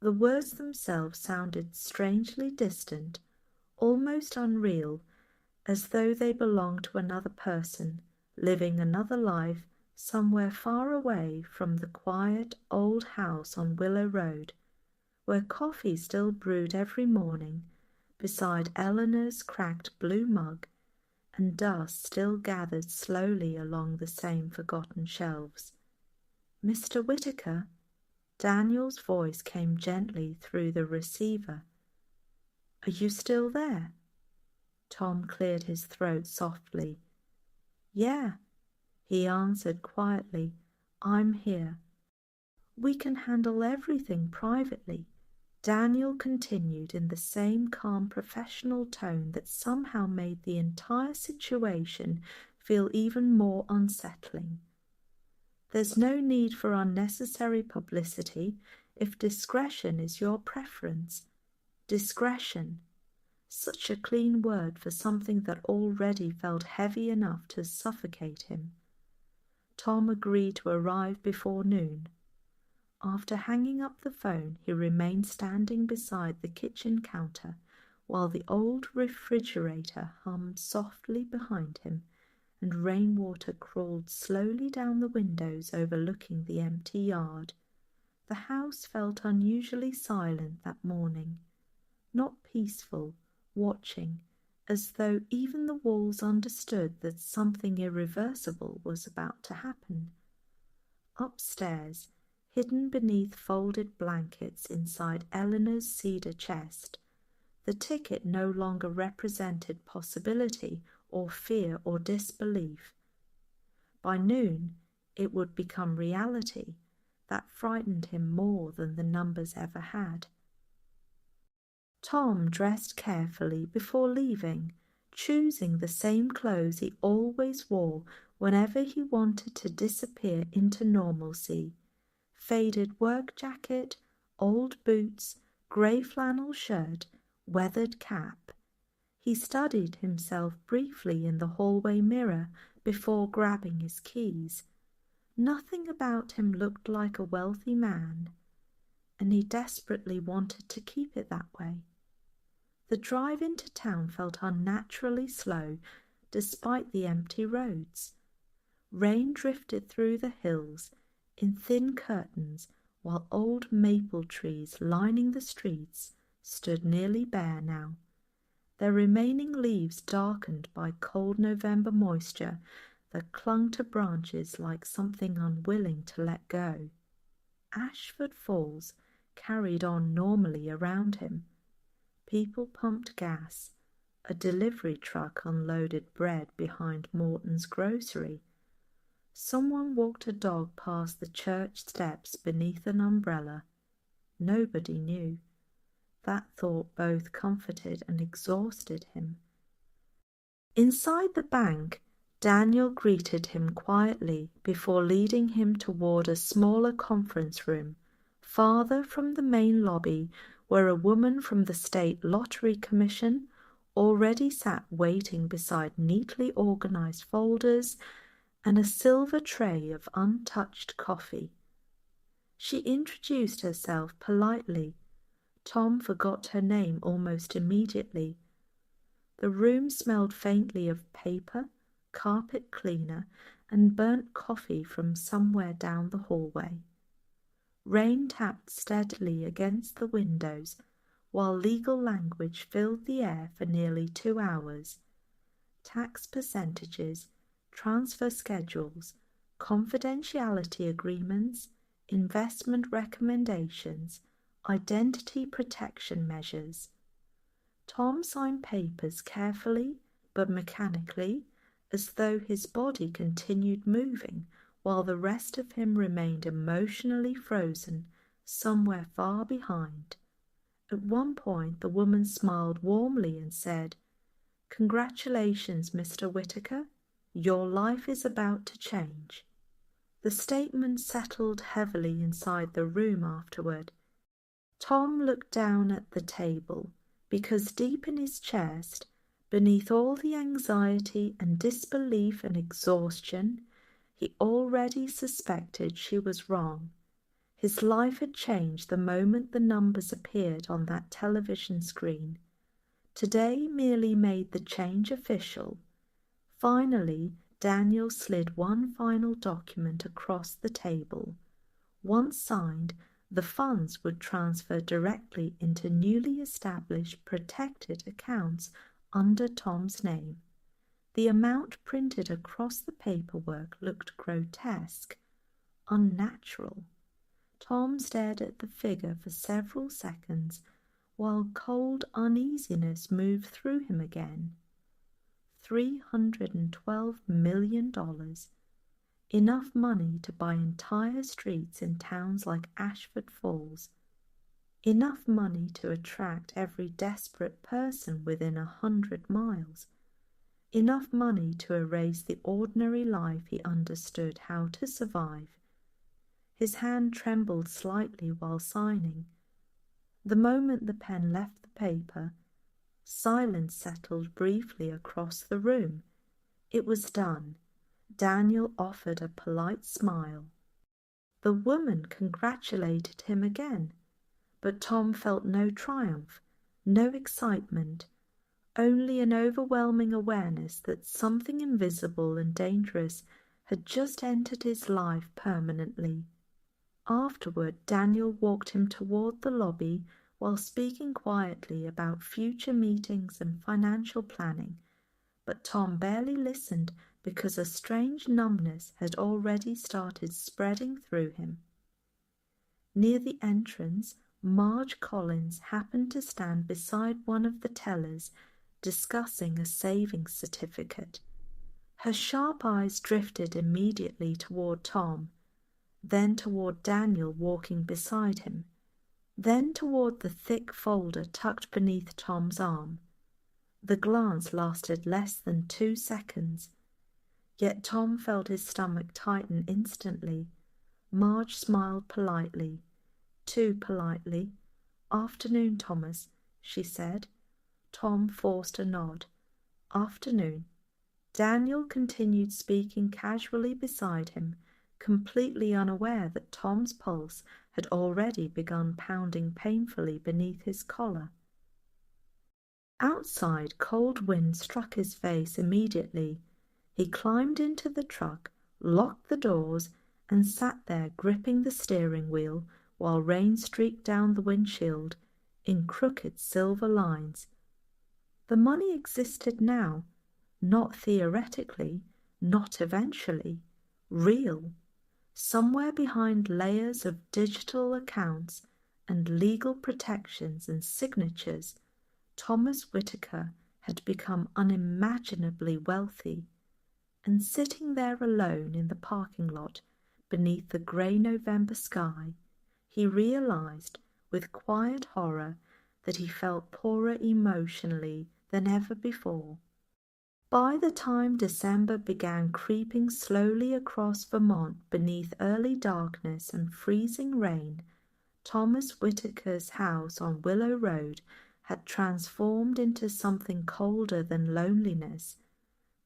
The words themselves sounded strangely distant, almost unreal, as though they belonged to another person, living another life somewhere far away from the quiet old house on Willow Road, where coffee still brewed every morning beside Eleanor's cracked blue mug, and dust still gathered slowly along the same forgotten shelves. "Mr. Whitaker?" Daniel's voice came gently through the receiver. "Are you still there?" Tom cleared his throat softly. "Yeah," he answered quietly. "I'm here." "We can handle everything privately," Daniel continued in the same calm professional tone that somehow made the entire situation feel even more unsettling. "There's no need for unnecessary publicity if discretion is your preference. Discretion. Such a clean word for something that already felt heavy enough to suffocate him. Tom agreed to arrive before noon. After hanging up the phone, he remained standing beside the kitchen counter while the old refrigerator hummed softly behind him and rainwater crawled slowly down the windows overlooking the empty yard. The house felt unusually silent that morning, not peaceful, watching, as though even the walls understood that something irreversible was about to happen. Upstairs, hidden beneath folded blankets inside Eleanor's cedar chest, the ticket no longer represented possibility or fear or disbelief. By noon, it would become reality that frightened him more than the numbers ever had. Tom dressed carefully before leaving, choosing the same clothes he always wore whenever he wanted to disappear into normalcy. Faded work jacket, old boots, grey flannel shirt, weathered cap. He studied himself briefly in the hallway mirror before grabbing his keys. Nothing about him looked like a wealthy man, and he desperately wanted to keep it that way. The drive into town felt unnaturally slow, despite the empty roads. Rain drifted through the hills in thin curtains, while old maple trees lining the streets stood nearly bare now, their remaining leaves darkened by cold November moisture that clung to branches like something unwilling to let go. Ashford Falls carried on normally around him. People pumped gas. A delivery truck unloaded bread behind Morton's grocery. Someone walked a dog past the church steps beneath an umbrella. Nobody knew. That thought both comforted and exhausted him. Inside the bank, Daniel greeted him quietly before leading him toward a smaller conference room, farther from the main lobby, where a woman from the State Lottery Commission already sat waiting beside neatly organized folders and a silver tray of untouched coffee. She introduced herself politely. Tom forgot her name almost immediately. The room smelled faintly of paper, carpet cleaner, and burnt coffee from somewhere down the hallway. Rain tapped steadily against the windows, while legal language filled the air for nearly 2 hours. Tax percentages, transfer schedules, confidentiality agreements, investment recommendations, identity protection measures. Tom signed papers carefully but mechanically, as though his body continued moving while the rest of him remained emotionally frozen somewhere far behind. At one point the woman smiled warmly and said, "Congratulations, Mr. Whitaker. Your life is about to change." The statement settled heavily inside the room afterward. Tom looked down at the table, because deep in his chest, beneath all the anxiety and disbelief and exhaustion, he already suspected she was wrong. His life had changed the moment the numbers appeared on that television screen. Today merely made the change official. Finally, Daniel slid one final document across the table. Once signed, the funds would transfer directly into newly established protected accounts under Tom's name. The amount printed across the paperwork looked grotesque, unnatural. Tom stared at the figure for several seconds while cold uneasiness moved through him again. $312 million. Enough money to buy entire streets in towns like Ashford Falls. Enough money to attract every desperate person within 100 miles. Enough money to erase the ordinary life he understood how to survive. His hand trembled slightly while signing. The moment the pen left the paper, silence settled briefly across the room. It was done. Daniel offered a polite smile. The woman congratulated him again, but Tom felt no triumph, no excitement, only an overwhelming awareness that something invisible and dangerous had just entered his life permanently. Afterward, Daniel walked him toward the lobby while speaking quietly about future meetings and financial planning, but Tom barely listened because a strange numbness had already started spreading through him. Near the entrance, Marge Collins happened to stand beside one of the tellers, discussing a savings certificate. Her sharp eyes drifted immediately toward Tom, then toward Daniel walking beside him, then toward the thick folder tucked beneath Tom's arm. The glance lasted less than 2 seconds, yet Tom felt his stomach tighten instantly. Marge smiled politely, too politely. "Afternoon, Thomas," she said. Tom forced a nod. "Afternoon." Daniel continued speaking casually beside him, completely unaware that Tom's pulse had already begun pounding painfully beneath his collar. Outside, cold wind struck his face immediately. He climbed into the truck, locked the doors, and sat there gripping the steering wheel while rain streaked down the windshield in crooked silver lines. The money existed now, not theoretically, not eventually, real, somewhere behind layers of digital accounts and legal protections and signatures. Thomas Whitaker had become unimaginably wealthy, and sitting there alone in the parking lot beneath the grey November sky, he realized with quiet horror that he felt poorer emotionally than ever before. By the time December began creeping slowly across Vermont beneath early darkness and freezing rain, Thomas Whitaker's house on Willow Road had transformed into something colder than loneliness,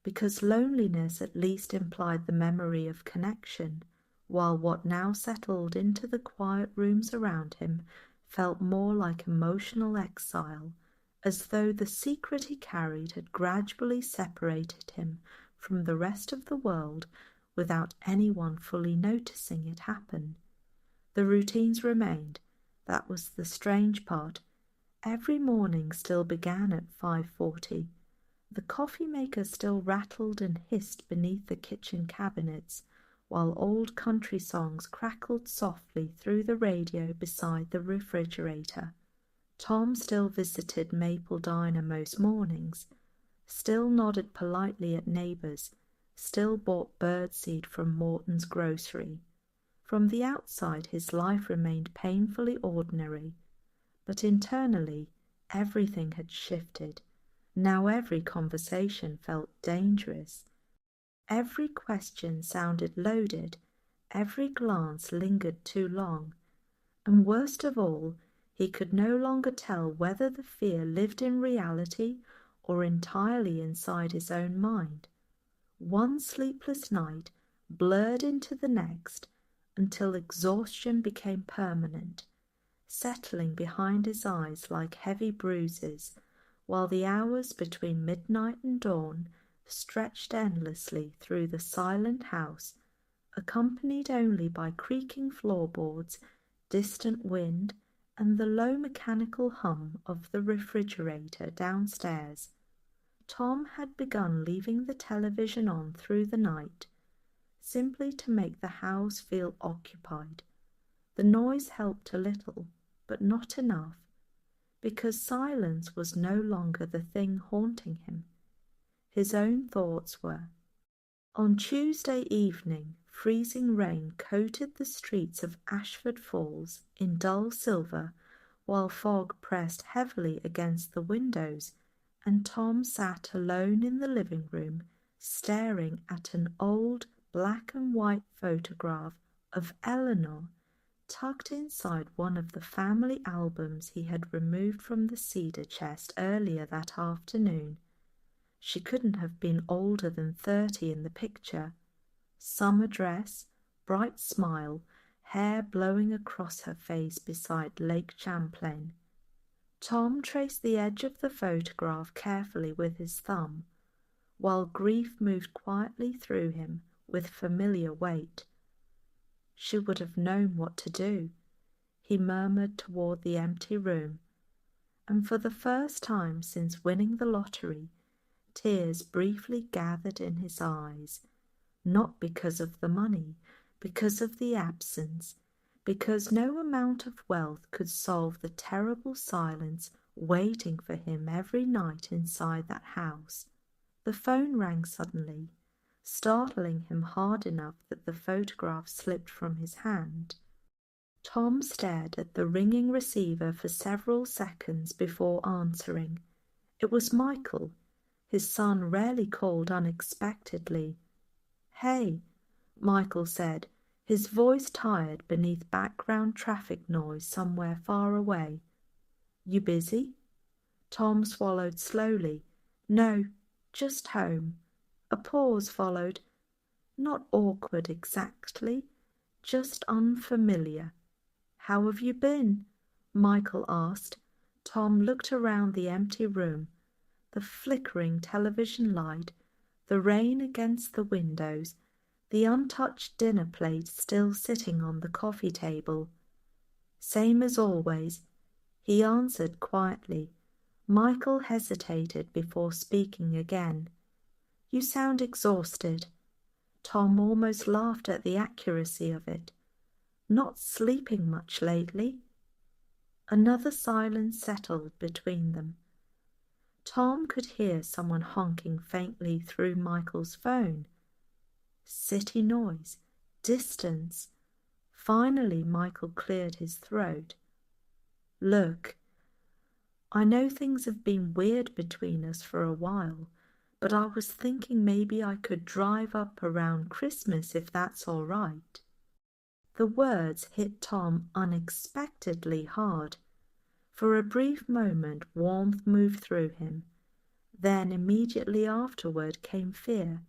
because loneliness at least implied the memory of connection, while what now settled into the quiet rooms around him felt more like emotional exile, as though the secret he carried had gradually separated him from the rest of the world without anyone fully noticing it happen. The routines remained. That was the strange part. Every morning still began at 5:40. The coffee maker still rattled and hissed beneath the kitchen cabinets, while old country songs crackled softly through the radio beside the refrigerator. Tom still visited Maple Diner most mornings, still nodded politely at neighbours, still bought birdseed from Morton's grocery. From the outside his life remained painfully ordinary, but internally everything had shifted. Now every conversation felt dangerous. Every question sounded loaded, every glance lingered too long, and worst of all, he could no longer tell whether the fear lived in reality or entirely inside his own mind. One sleepless night blurred into the next until exhaustion became permanent, settling behind his eyes like heavy bruises, while the hours between midnight and dawn stretched endlessly through the silent house, accompanied only by creaking floorboards, distant wind, and the low mechanical hum of the refrigerator downstairs. Tom had begun leaving the television on through the night, simply to make the house feel occupied. The noise helped a little, but not enough, because silence was no longer the thing haunting him. His own thoughts were. On Tuesday evening, freezing rain coated the streets of Ashford Falls in dull silver, while fog pressed heavily against the windows, and Tom sat alone in the living room, staring at an old black and white photograph of Eleanor tucked inside one of the family albums he had removed from the cedar chest earlier that afternoon. She couldn't have been older than 30 in the picture. Summer dress, bright smile, hair blowing across her face beside Lake Champlain. Tom traced the edge of the photograph carefully with his thumb, while grief moved quietly through him with familiar weight. She would have known what to do, he murmured toward the empty room, and for the first time since winning the lottery, tears briefly gathered in his eyes, not because of the money, because of the absence, because no amount of wealth could solve the terrible silence waiting for him every night inside that house. The phone rang suddenly, startling him hard enough that the photograph slipped from his hand. Tom stared at the ringing receiver for several seconds before answering. It was Michael. His son rarely called unexpectedly. "Hey," Michael said, his voice tired beneath background traffic noise somewhere far away. "You busy?" Tom swallowed slowly. "No, just home." A pause followed. Not awkward exactly, just unfamiliar. "How have you been?" Michael asked. Tom looked around the empty room. the flickering television light, the rain against the windows, the untouched dinner plate still sitting on the coffee table. Same as always, he answered quietly. Michael hesitated before speaking again. You sound exhausted. Tom almost laughed at the accuracy of it. Not sleeping much lately? Another silence settled between them. Tom could hear someone honking faintly through Michael's phone. City noise, distance. Finally, Michael cleared his throat. Look, I know things have been weird between us for a while, but I was thinking maybe I could drive up around Christmas if that's all right. The words hit Tom unexpectedly hard. For a brief moment warmth moved through him. Then immediately afterward came fear,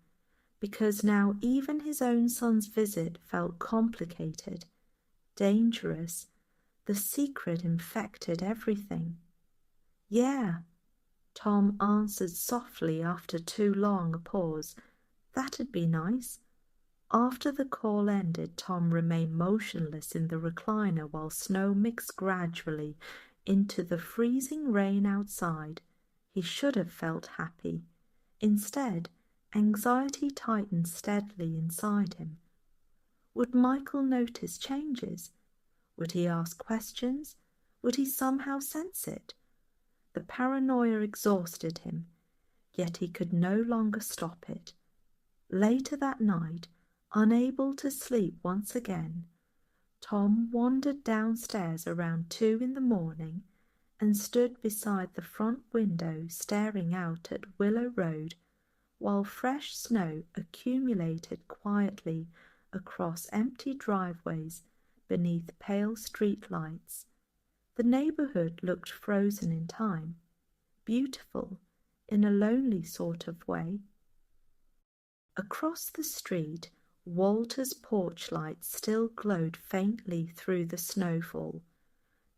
because now even his own son's visit felt complicated, dangerous. The secret infected everything. Yeah, Tom answered softly after too long a pause. That'd be nice. After the call ended, Tom remained motionless in the recliner while snow mixed gradually into the freezing rain outside. He should have felt happy. Instead, anxiety tightened steadily inside him. Would Michael notice changes? Would he ask questions? Would he somehow sense it? The paranoia exhausted him, yet he could no longer stop it. Later that night, unable to sleep once again, Tom wandered downstairs around 2 in the morning and stood beside the front window staring out at Willow Road while fresh snow accumulated quietly across empty driveways beneath pale street lights. The neighborhood looked frozen in time, beautiful in a lonely sort of way. Across the street, Walter's porch light still glowed faintly through the snowfall.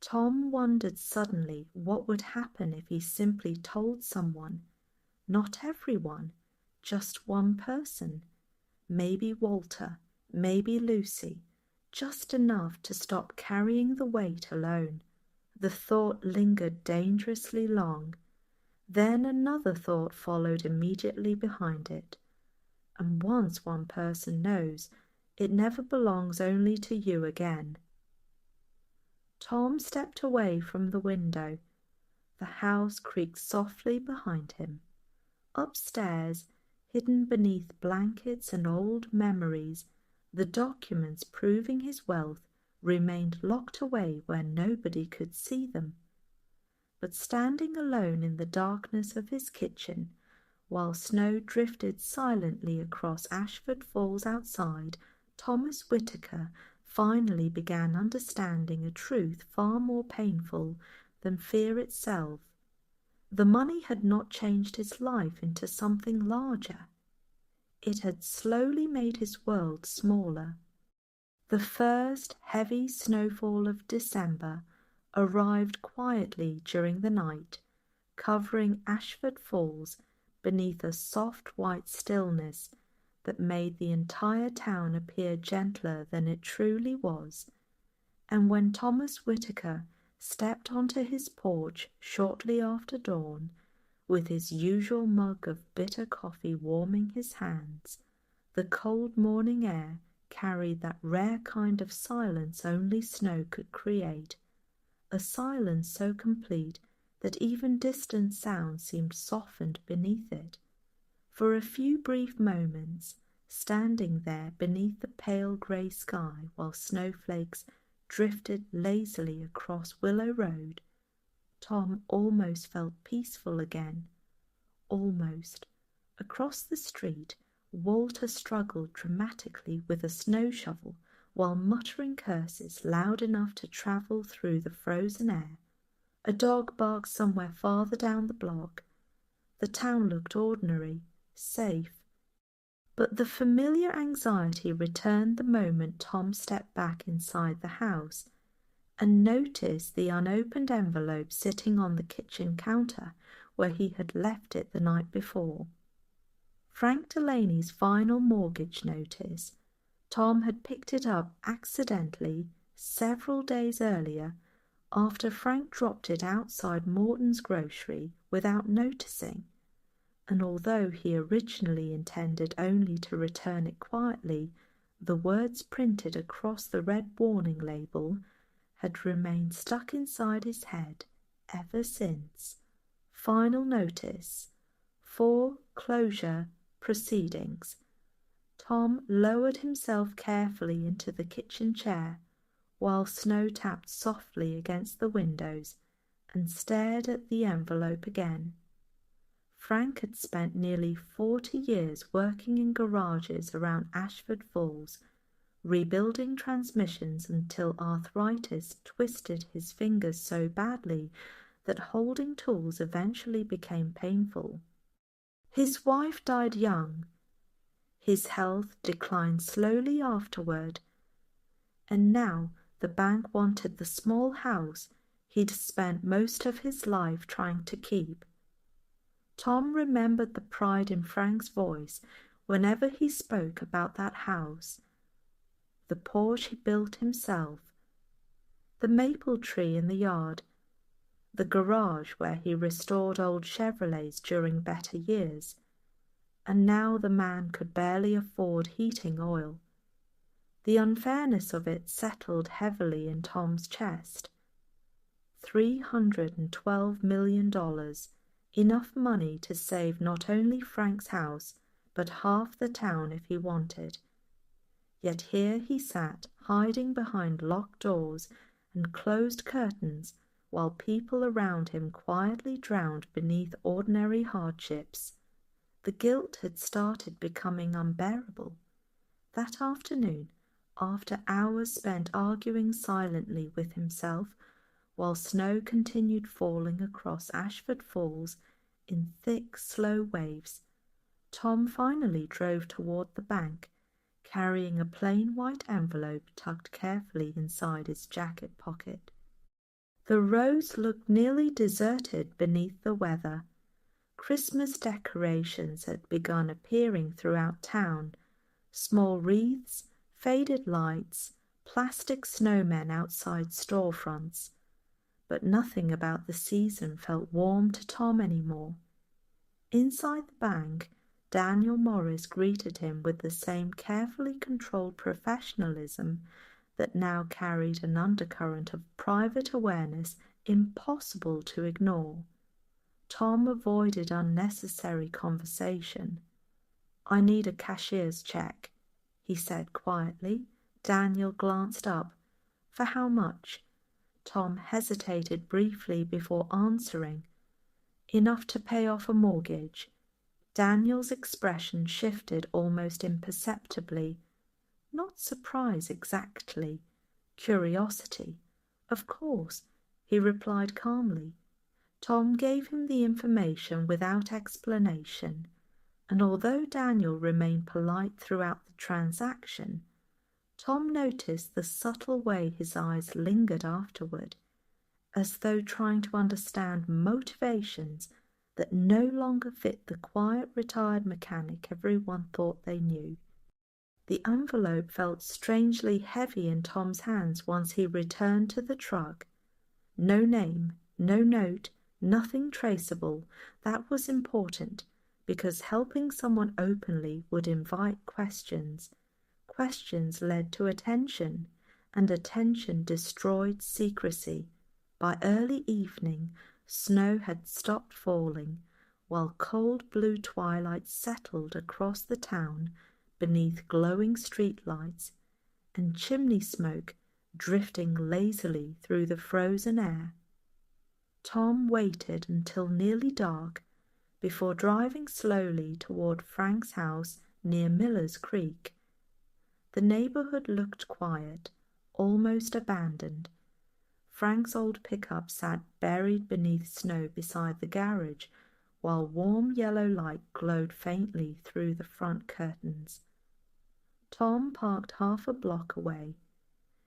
Tom wondered suddenly what would happen if he simply told someone. Not everyone, just one person. Maybe Walter, maybe Lucy, just enough to stop carrying the weight alone. The thought lingered dangerously long. Then another thought followed immediately behind it. And once one person knows, it never belongs only to you again. Tom stepped away from the window. The house creaked softly behind him. Upstairs, hidden beneath blankets and old memories, the documents proving his wealth remained locked away where nobody could see them. But standing alone in the darkness of his kitchen, while snow drifted silently across Ashford Falls outside, Thomas Whitaker finally began understanding a truth far more painful than fear itself. The money had not changed his life into something larger. It had slowly made his world smaller. The first heavy snowfall of December arrived quietly during the night, covering Ashford Falls beneath a soft white stillness that made the entire town appear gentler than it truly was. And when Thomas Whitaker stepped onto his porch shortly after dawn, with his usual mug of bitter coffee warming his hands, the cold morning air carried that rare kind of silence only snow could create, a silence so complete that even distant sounds seemed softened beneath it. For a few brief moments, standing there beneath the pale grey sky while snowflakes drifted lazily across Willow Road, Tom almost felt peaceful again. Almost. Across the street, Walter struggled dramatically with a snow shovel while muttering curses loud enough to travel through the frozen air. A dog barked somewhere farther down the block. The town looked ordinary, safe. But the familiar anxiety returned the moment Tom stepped back inside the house and noticed the unopened envelope sitting on the kitchen counter where he had left it the night before. Frank Delaney's final mortgage notice. Tom had picked it up accidentally several days earlier after Frank dropped it outside Morton's grocery without noticing, and although he originally intended only to return it quietly, the words printed across the red warning label had remained stuck inside his head ever since. Final notice. Foreclosure proceedings. Tom lowered himself carefully into the kitchen chair while snow tapped softly against the windows and stared at the envelope again. Frank had spent nearly 40 years working in garages around Ashford Falls, rebuilding transmissions until arthritis twisted his fingers so badly that holding tools eventually became painful. His wife died young. His health declined slowly afterward, and now the bank wanted the small house he'd spent most of his life trying to keep. Tom remembered the pride in Frank's voice whenever he spoke about that house, the porch he built himself, the maple tree in the yard, the garage where he restored old Chevrolets during better years, and now the man could barely afford heating oil. The unfairness of it settled heavily in Tom's chest. $312 million, enough money to save not only Frank's house, but half the town if he wanted. Yet here he sat, hiding behind locked doors and closed curtains, while people around him quietly drowned beneath ordinary hardships. The guilt had started becoming unbearable. That afternoon, after hours spent arguing silently with himself, while snow continued falling across Ashford Falls in thick, slow waves, Tom finally drove toward the bank, carrying a plain white envelope tucked carefully inside his jacket pocket. The roads looked nearly deserted beneath the weather. Christmas decorations had begun appearing throughout town, small wreaths, faded lights, plastic snowmen outside storefronts. But nothing about the season felt warm to Tom anymore. Inside the bank, Daniel Morris greeted him with the same carefully controlled professionalism that now carried an undercurrent of private awareness impossible to ignore. Tom avoided unnecessary conversation. "I need a cashier's check," he said quietly. Daniel glanced up. "For how much?" Tom hesitated briefly before answering. "Enough to pay off a mortgage." Daniel's expression shifted almost imperceptibly. Not surprise exactly, curiosity. "Of course," he replied calmly. Tom gave him the information without explanation, and although Daniel remained polite throughout the transaction, Tom noticed the subtle way his eyes lingered afterward, as though trying to understand motivations that no longer fit the quiet retired mechanic everyone thought they knew. The envelope felt strangely heavy in Tom's hands once he returned to the truck. No name, no note, nothing traceable. That was important, because helping someone openly would invite questions. Questions led to attention, and attention destroyed secrecy. By early evening, snow had stopped falling, while cold blue twilight settled across the town beneath glowing streetlights, and chimney smoke drifting lazily through the frozen air. Tom waited until nearly dark before driving slowly toward Frank's house near Miller's Creek. The neighborhood looked quiet, almost abandoned. Frank's old pickup sat buried beneath snow beside the garage, while warm yellow light glowed faintly through the front curtains. Tom parked half a block away.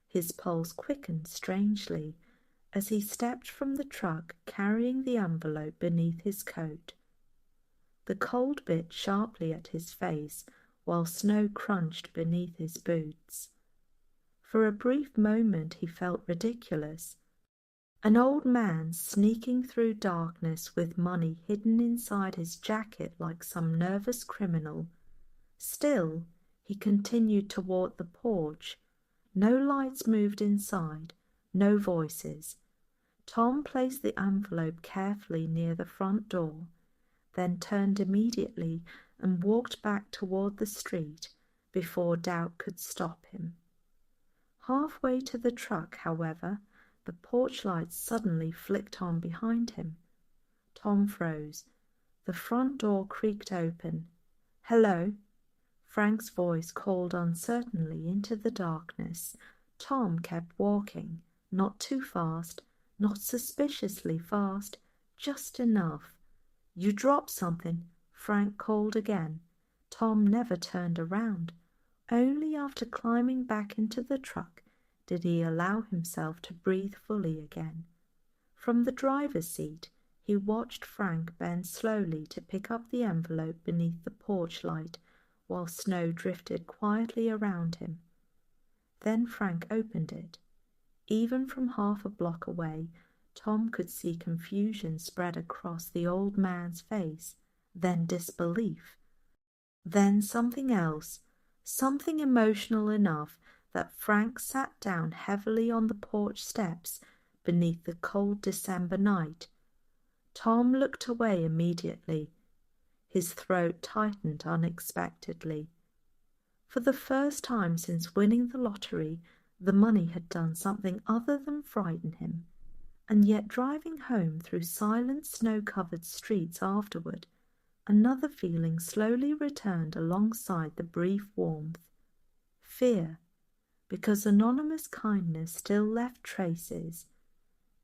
His pulse quickened strangely as he stepped from the truck carrying the envelope beneath his coat. The cold bit sharply at his face while snow crunched beneath his boots. For a brief moment he felt ridiculous. An old man sneaking through darkness with money hidden inside his jacket like some nervous criminal. Still, he continued toward the porch. No lights moved inside, no voices. Tom placed the envelope carefully near the front door, then turned immediately and walked back toward the street before doubt could stop him. Halfway to the truck, however, the porch lights suddenly flicked on behind him. Tom froze. The front door creaked open. "Hello?" Frank's voice called uncertainly into the darkness. Tom kept walking, not too fast, not suspiciously fast, just enough. "You dropped something," Frank called again. Tom never turned around. Only after climbing back into the truck did he allow himself to breathe fully again. From the driver's seat, he watched Frank bend slowly to pick up the envelope beneath the porch light while snow drifted quietly around him. Then Frank opened it. Even from half a block away, Tom could see confusion spread across the old man's face, then disbelief, then something else, something emotional enough that Frank sat down heavily on the porch steps beneath the cold December night. Tom looked away immediately. His throat tightened unexpectedly. For the first time since winning the lottery, the money had done something other than frighten him, and yet driving home through silent snow-covered streets afterward, another feeling slowly returned alongside the brief warmth. Fear, because anonymous kindness still left traces,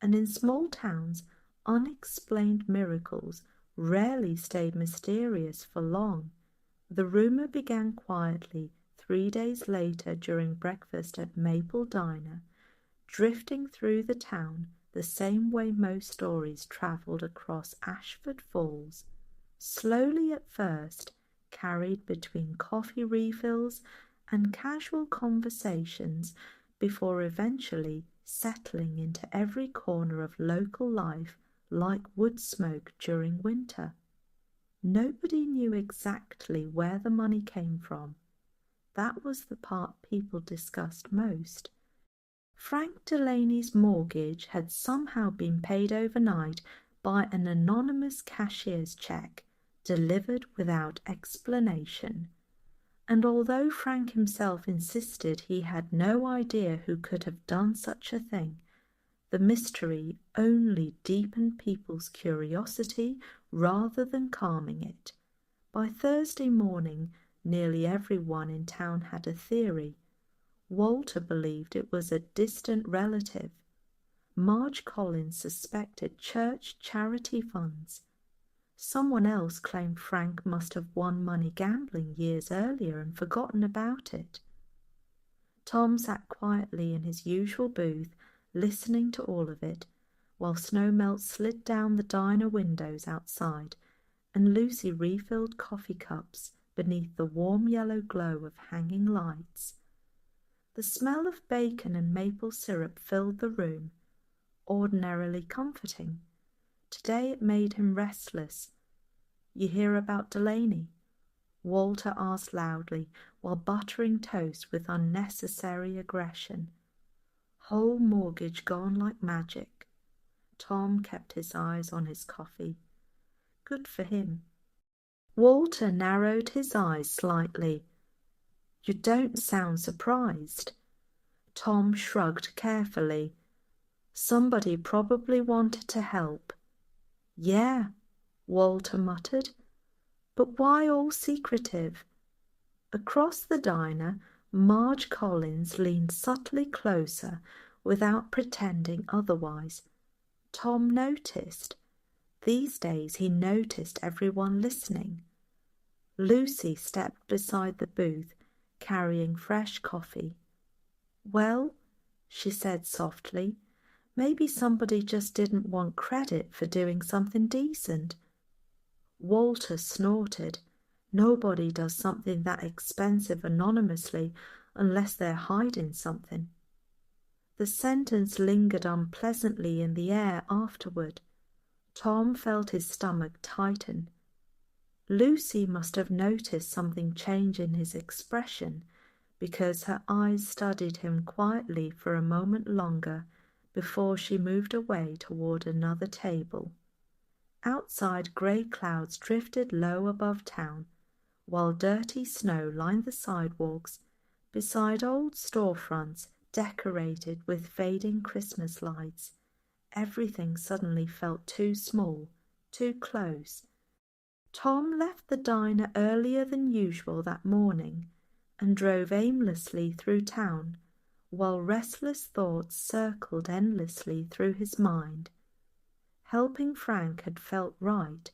and in small towns unexplained miracles rarely stayed mysterious for long. The rumour began quietly 3 days later during breakfast at Maple Diner, drifting through the town the same way most stories travelled across Ashford Falls, slowly at first, carried between coffee refills and casual conversations, before eventually settling into every corner of local life like wood smoke during winter. Nobody knew exactly where the money came from. That was the part people discussed most. Frank Delaney's mortgage had somehow been paid overnight by an anonymous cashier's check, delivered without explanation. And although Frank himself insisted he had no idea who could have done such a thing, the mystery only deepened people's curiosity rather than calming it. By Thursday morning, nearly everyone in town had a theory. Walter believed it was a distant relative. Marge Collins suspected church charity funds. Someone else claimed Frank must have won money gambling years earlier and forgotten about it. Tom sat quietly in his usual booth, listening to all of it, while snowmelt slid down the diner windows outside, and Lucy refilled coffee cups beneath the warm yellow glow of hanging lights. The smell of bacon and maple syrup filled the room, ordinarily comforting. Today it made him restless. "You hear about Delaney?" Walter asked loudly, while buttering toast with unnecessary aggression. "Whole mortgage gone like magic." Tom kept his eyes on his coffee. "Good for him." Walter narrowed his eyes slightly. "You don't sound surprised." Tom shrugged carefully. "Somebody probably wanted to help." "Yeah," Walter muttered. "But why all secretive?" Across the diner, Marge Collins leaned subtly closer without pretending otherwise. Tom noticed. These days he noticed everyone listening. Lucy stepped beside the booth, carrying fresh coffee. "Well," she said softly, Maybe somebody just didn't want credit for doing something decent. Walter snorted. Nobody does something that expensive anonymously unless they're hiding something. The sentence lingered unpleasantly in the air afterward. Tom felt his stomach tighten. Lucy must have noticed something change in his expression, because her eyes studied him quietly for a moment longer before she moved away toward another table. Outside, grey clouds drifted low above town, while dirty snow lined the sidewalks beside old storefronts decorated with fading Christmas lights. Everything suddenly felt too small, too close. Tom left the diner earlier than usual that morning and drove aimlessly through town, while restless thoughts circled endlessly through his mind. Helping Frank had felt right.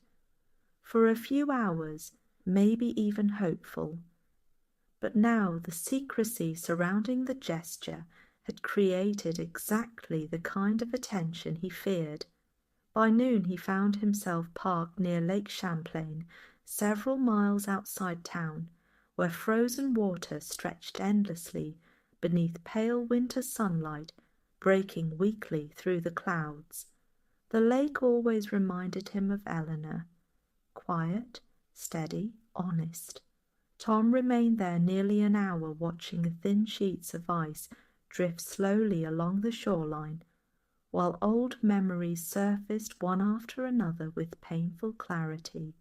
For a few hours, maybe even hopeful. But now the secrecy surrounding the gesture had created exactly the kind of attention he feared. By noon he found himself parked near Lake Champlain, several miles outside town, where frozen water stretched endlessly beneath pale winter sunlight breaking weakly through the clouds. The lake always reminded him of Eleanor. Quiet, steady, honest. Tom remained there nearly an hour watching thin sheets of ice drift slowly along the shoreline, while old memories surfaced one after another with painful clarity.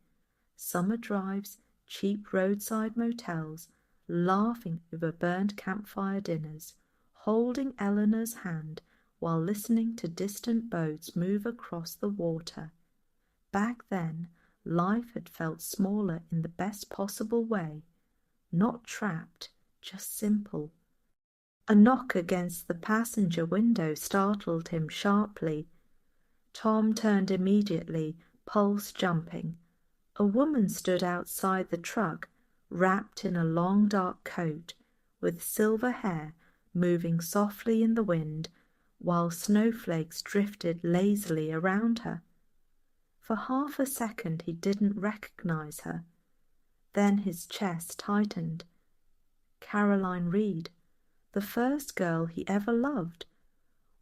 Summer drives, cheap roadside motels, laughing over burned campfire dinners, holding Eleanor's hand while listening to distant boats move across the water. Back then, life had felt smaller in the best possible way, not trapped, just simple. A knock against the passenger window startled him sharply. Tom turned immediately, pulse jumping. A woman stood outside the truck, wrapped in a long dark coat, with silver hair moving softly in the wind, while snowflakes drifted lazily around her. For half a second he didn't recognize her. Then his chest tightened. Caroline Reed, the first girl he ever loved,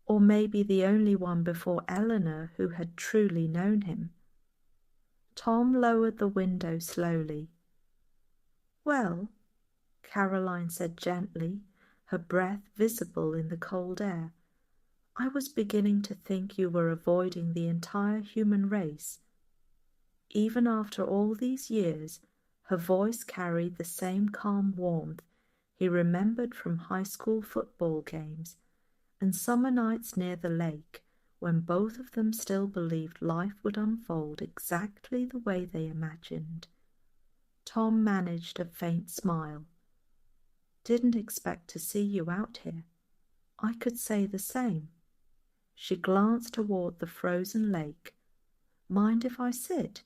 or maybe the only one before Eleanor who had truly known him. Tom lowered the window slowly. "Well," Caroline said gently, her breath visible in the cold air, "I was beginning to think you were avoiding the entire human race." Even after all these years, her voice carried the same calm warmth he remembered from high school football games and summer nights near the lake, when both of them still believed life would unfold exactly the way they imagined. Tom managed a faint smile. "Didn't expect to see you out here. I could say the same." She glanced toward the frozen lake. "Mind if I sit?"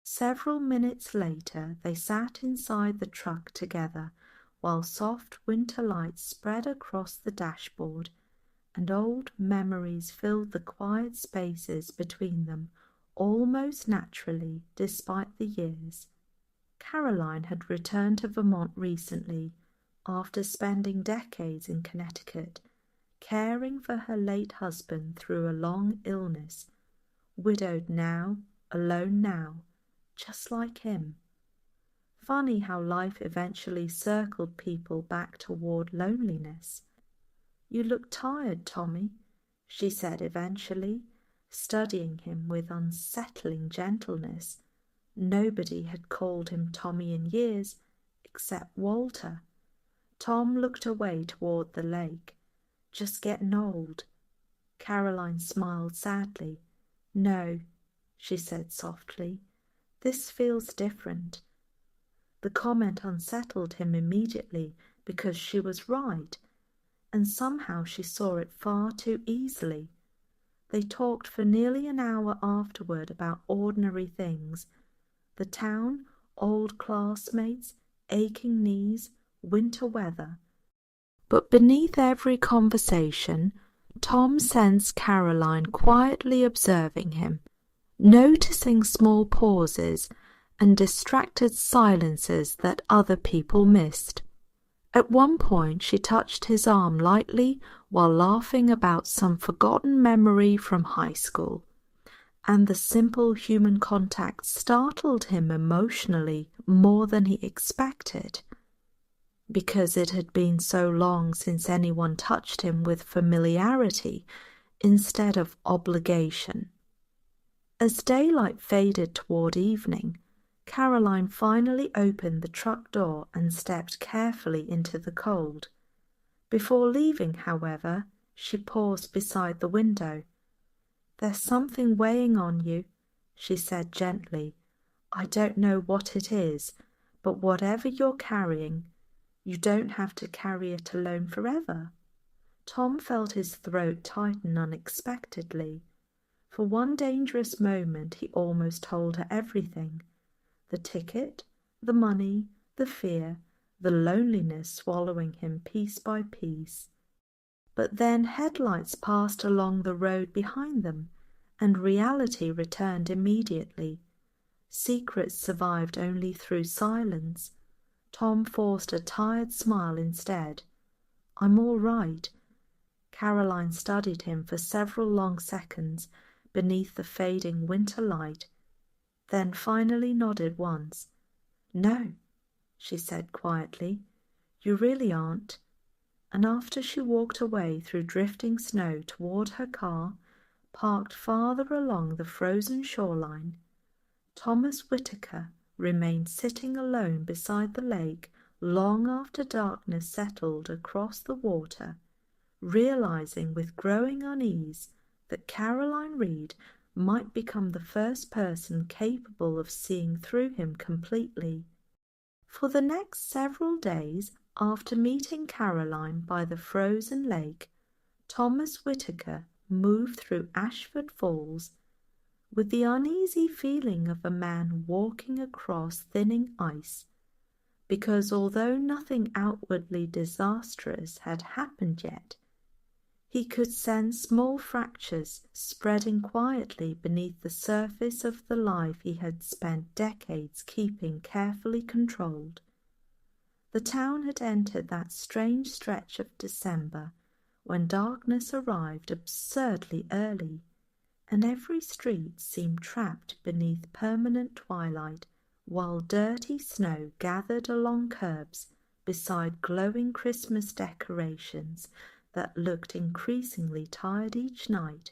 Several minutes later they sat inside the truck together, while soft winter lights spread across the dashboard, and old memories filled the quiet spaces between them almost naturally despite the years. Caroline had returned to Vermont recently, after spending decades in Connecticut, caring for her late husband through a long illness, widowed now, alone now, just like him. Funny how life eventually circled people back toward loneliness. "You look tired, Tommy," she said eventually, studying him with unsettling gentleness. Nobody had called him Tommy in years, except Walter. Tom looked away toward the lake. "Just getting old." Caroline smiled sadly. "No," she said softly. "This feels different." The comment unsettled him immediately because she was right, and somehow she saw it far too easily. They talked for nearly an hour afterward about ordinary things: the town, old classmates, aching knees, winter weather. But beneath every conversation, Tom sensed Caroline quietly observing him, noticing small pauses and distracted silences that other people missed. At one point she touched his arm lightly while laughing about some forgotten memory from high school, and the simple human contact startled him emotionally more than he expected, because it had been so long since anyone touched him with familiarity instead of obligation. As daylight faded toward evening, Caroline finally opened the truck door and stepped carefully into the cold. Before leaving, however, she paused beside the window. "There's something weighing on you," she said gently. "I don't know what it is, but whatever you're carrying, you don't have to carry it alone forever." Tom felt his throat tighten unexpectedly. For one dangerous moment he almost told her everything. The ticket, the money, the fear, the loneliness swallowing him piece by piece. But then headlights passed along the road behind them, and reality returned immediately. Secrets survived only through silence. Tom forced a tired smile instead. "I'm all right." Caroline studied him for several long seconds beneath the fading winter light, then finally nodded once. "No," she said quietly, "you really aren't." And after she walked away through drifting snow toward her car, parked farther along the frozen shoreline, Thomas Whitaker remained sitting alone beside the lake long after darkness settled across the water, realizing with growing unease that Caroline Reed might become the first person capable of seeing through him completely. For the next several days after meeting Caroline by the frozen lake, Thomas Whitaker moved through Ashford Falls with the uneasy feeling of a man walking across thinning ice, because although nothing outwardly disastrous had happened yet, he could sense small fractures spreading quietly beneath the surface of the life he had spent decades keeping carefully controlled. The town had entered that strange stretch of December when darkness arrived absurdly early, and every street seemed trapped beneath permanent twilight, while dirty snow gathered along curbs beside glowing Christmas decorations that looked increasingly tired each night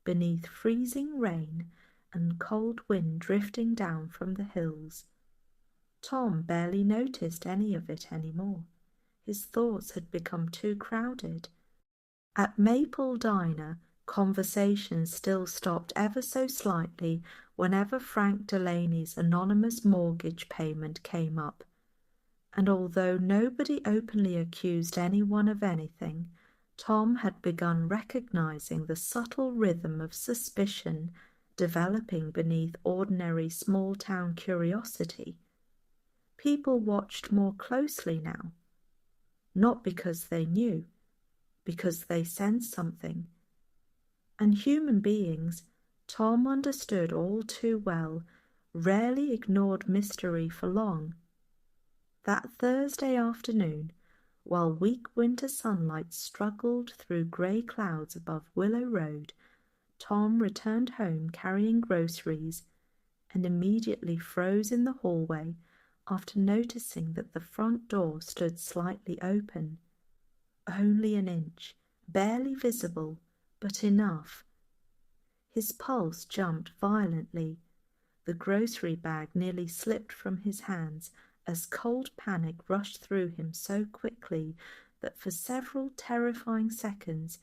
beneath freezing rain and cold wind drifting down from the hills. Tom barely noticed any of it anymore. His thoughts had become too crowded. At Maple Diner, conversation still stopped ever so slightly whenever Frank Delaney's anonymous mortgage payment came up, and although nobody openly accused anyone of anything, Tom had begun recognizing the subtle rhythm of suspicion developing beneath ordinary small-town curiosity. People watched more closely now, not because they knew, because they sensed something. And human beings, Tom understood all too well, rarely ignored mystery for long. That Thursday afternoon, while weak winter sunlight struggled through grey clouds above Willow Road, Tom returned home carrying groceries and immediately froze in the hallway after noticing that the front door stood slightly open. Only an inch, barely visible, but enough. His pulse jumped violently. The grocery bag nearly slipped from his hands as cold panic rushed through him so quickly that for several terrifying seconds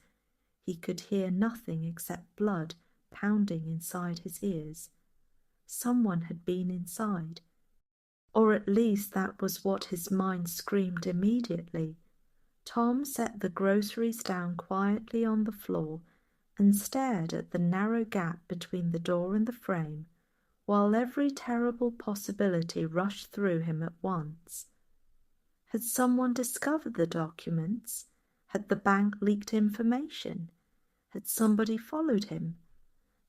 he could hear nothing except blood pounding inside his ears. Someone had been inside, or at least that was what his mind screamed immediately. Tom set the groceries down quietly on the floor and stared at the narrow gap between the door and the frame, while every terrible possibility rushed through him at once. Had someone discovered the documents? Had the bank leaked information? Had somebody followed him?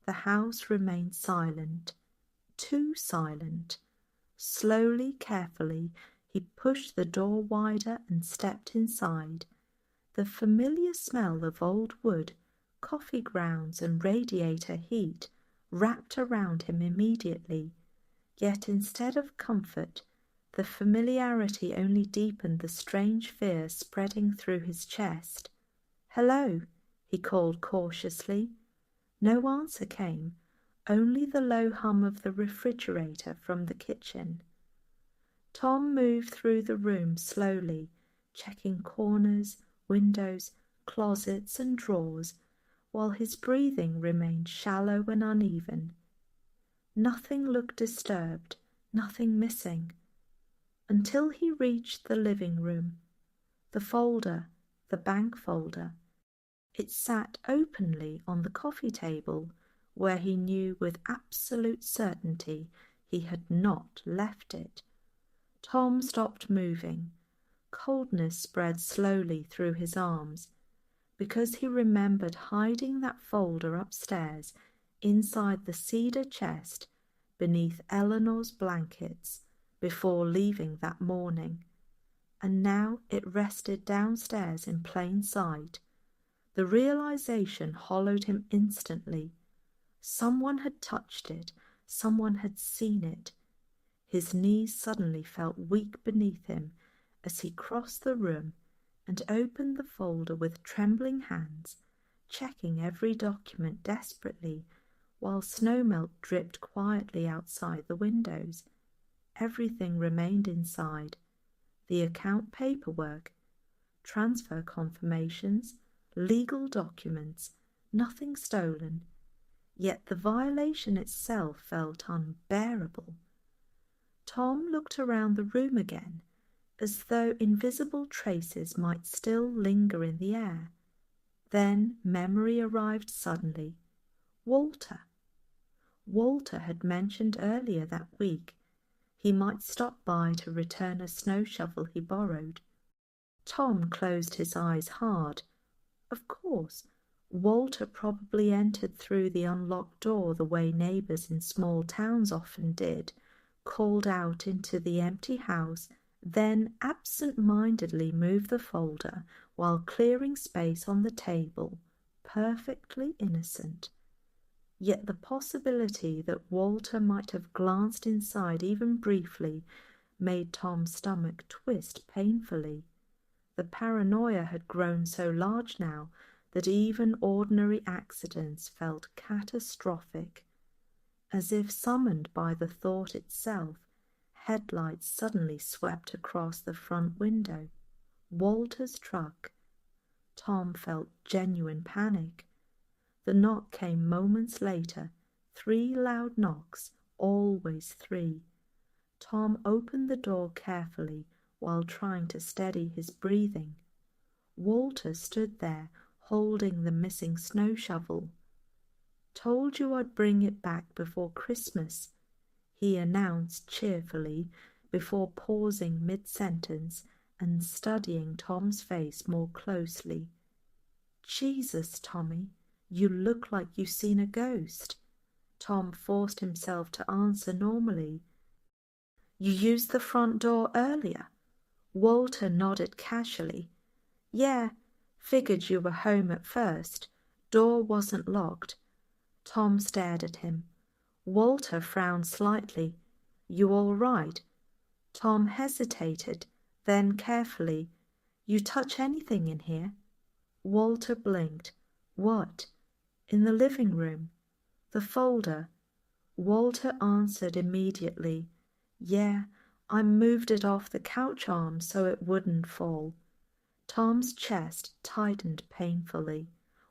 The house remained silent, too silent. Slowly, carefully, he pushed the door wider and stepped inside. The familiar smell of old wood, coffee grounds, and radiator heat wrapped around him immediately. Yet instead of comfort, the familiarity only deepened the strange fear spreading through his chest. "Hello," he called cautiously. No answer came, only the low hum of the refrigerator from the kitchen. Tom moved through the room slowly, checking corners, windows, closets, and drawers, while his breathing remained shallow and uneven. Nothing looked disturbed, nothing missing, until he reached the living room. The folder, the bank folder. It sat openly on the coffee table, where he knew with absolute certainty he had not left it. Tom stopped moving. Coldness spread slowly through his arms, because he remembered hiding that folder upstairs inside the cedar chest beneath Eleanor's blankets before leaving that morning, and now it rested downstairs in plain sight. The realization hollowed him instantly. Someone had touched it, someone had seen it. His knees suddenly felt weak beneath him as he crossed the room and opened the folder with trembling hands, checking every document desperately, while snowmelt dripped quietly outside the windows. Everything remained inside: the account paperwork, transfer confirmations, legal documents, nothing stolen. Yet the violation itself felt unbearable. Tom looked around the room again, as though invisible traces might still linger in the air. Then memory arrived suddenly. Walter. Walter had mentioned earlier that week he might stop by to return a snow shovel he borrowed. Tom closed his eyes hard. Of course, Walter probably entered through the unlocked door the way neighbours in small towns often did, called out into the empty house, then absent-mindedly moved the folder while clearing space on the table, perfectly innocent. Yet the possibility that Walter might have glanced inside even briefly made Tom's stomach twist painfully. The paranoia had grown so large now that even ordinary accidents felt catastrophic. As if summoned by the thought itself, headlights suddenly swept across the front window. Walter's truck. Tom felt genuine panic. The knock came moments later, 3 loud knocks, always 3. Tom opened the door carefully while trying to steady his breathing. Walter stood there, holding the missing snow shovel. "Told you I'd bring it back before Christmas," he announced cheerfully, before pausing mid-sentence and studying Tom's face more closely. "Jesus, Tommy, you look like you've seen a ghost." Tom forced himself to answer normally. "You used the front door earlier?" Walter nodded casually. "Yeah, figured you were home at first. Door wasn't locked." Tom stared at him. Walter frowned slightly. "You all right?" Tom hesitated, then carefully, "You touch anything in here?" Walter blinked. "What?" "In the living room." "The folder." Walter answered immediately. "Yeah, I moved it off the couch arm so it wouldn't fall." Tom's chest tightened painfully.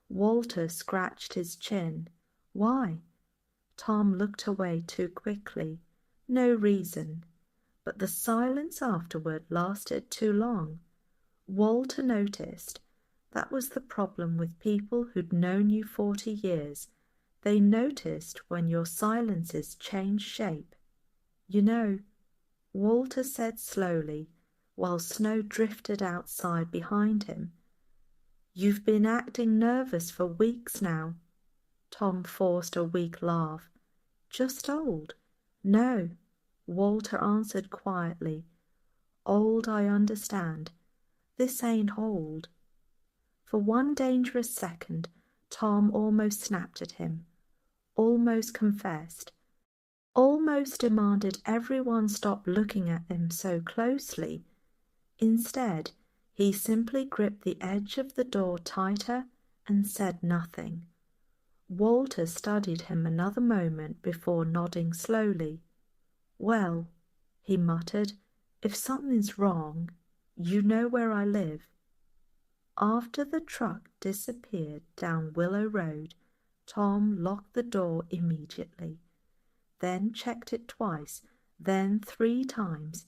Walter scratched his chin. "Why?" Tom looked away too quickly. "No reason." But the silence afterward lasted too long. Walter noticed. That was the problem with people who'd known you 40 years. They noticed when your silences changed shape. "You know," Walter said slowly, while snow drifted outside behind him, You've been acting nervous for weeks now. Tom forced a weak laugh. Just old. No, Walter answered quietly. Old, I understand. This ain't old. For one dangerous second, Tom almost snapped at him, almost confessed, almost demanded everyone stop looking at him so closely. Instead, he simply gripped the edge of the door tighter and said nothing. Walter studied him another moment before nodding slowly. Well, he muttered, if something's wrong, you know where I live. After the truck disappeared down Willow Road, Tom locked the door immediately, then checked it twice, then 3 times.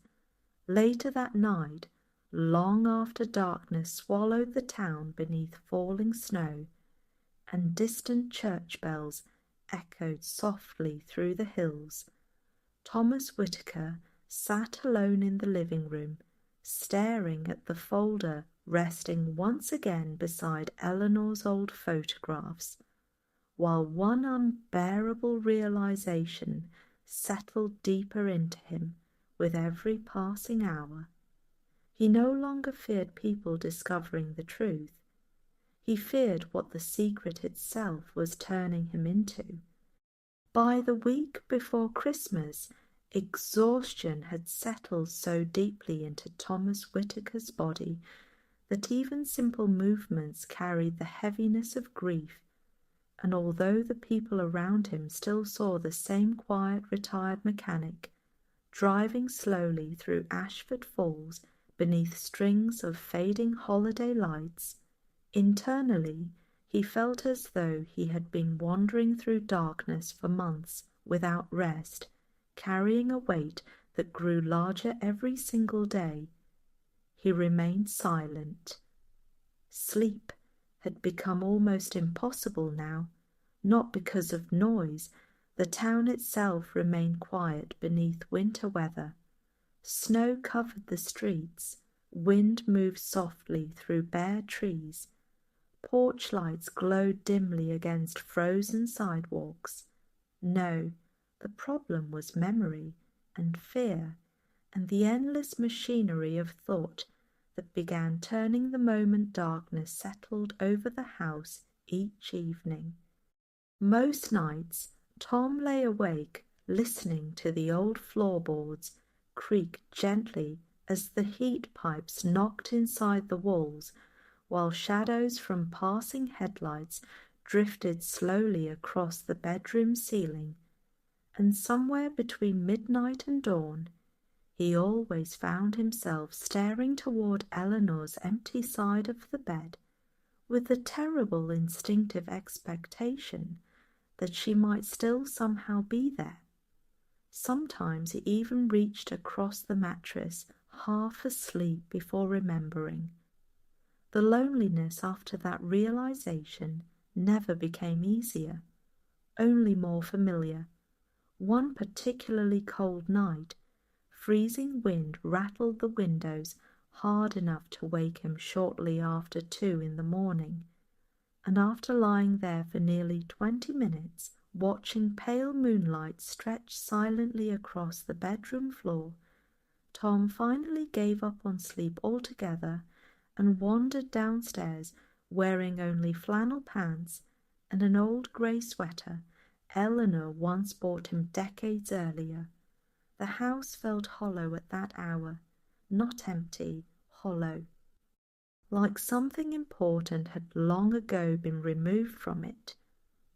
Later that night, long after darkness swallowed the town beneath falling snow, and distant church bells echoed softly through the hills, Thomas Whitaker sat alone in the living room, staring at the folder resting once again beside Eleanor's old photographs, while one unbearable realization settled deeper into him with every passing hour. He no longer feared people discovering the truth. He feared what the secret itself was turning him into. By the week before Christmas, exhaustion had settled so deeply into Thomas Whitaker's body that even simple movements carried the heaviness of grief, and although the people around him still saw the same quiet retired mechanic, driving slowly through Ashford Falls beneath strings of fading holiday lights, internally he felt as though he had been wandering through darkness for months without rest, carrying a weight that grew larger every single day. He remained silent. Sleep had become almost impossible now, not because of noise. The town itself remained quiet beneath winter weather. Snow covered the streets, wind moved softly through bare trees, porch lights glowed dimly against frozen sidewalks. No, the problem was memory and fear and the endless machinery of thought that began turning the moment darkness settled over the house each evening. Most nights, Tom lay awake listening to the old floorboards creak gently as the heat pipes knocked inside the walls, while shadows from passing headlights drifted slowly across the bedroom ceiling. And somewhere between midnight and dawn, he always found himself staring toward Eleanor's empty side of the bed with the terrible instinctive expectation that she might still somehow be there. Sometimes he even reached across the mattress, half asleep before remembering. The loneliness after that realization never became easier, only more familiar. One particularly cold night, freezing wind rattled the windows hard enough to wake him shortly after 2 in the morning, and after lying there for nearly 20 minutes, watching pale moonlight stretch silently across the bedroom floor, Tom finally gave up on sleep altogether and wandered downstairs wearing only flannel pants and an old grey sweater Eleanor once bought him decades earlier. The house felt hollow at that hour, not empty, hollow, like something important had long ago been removed from it.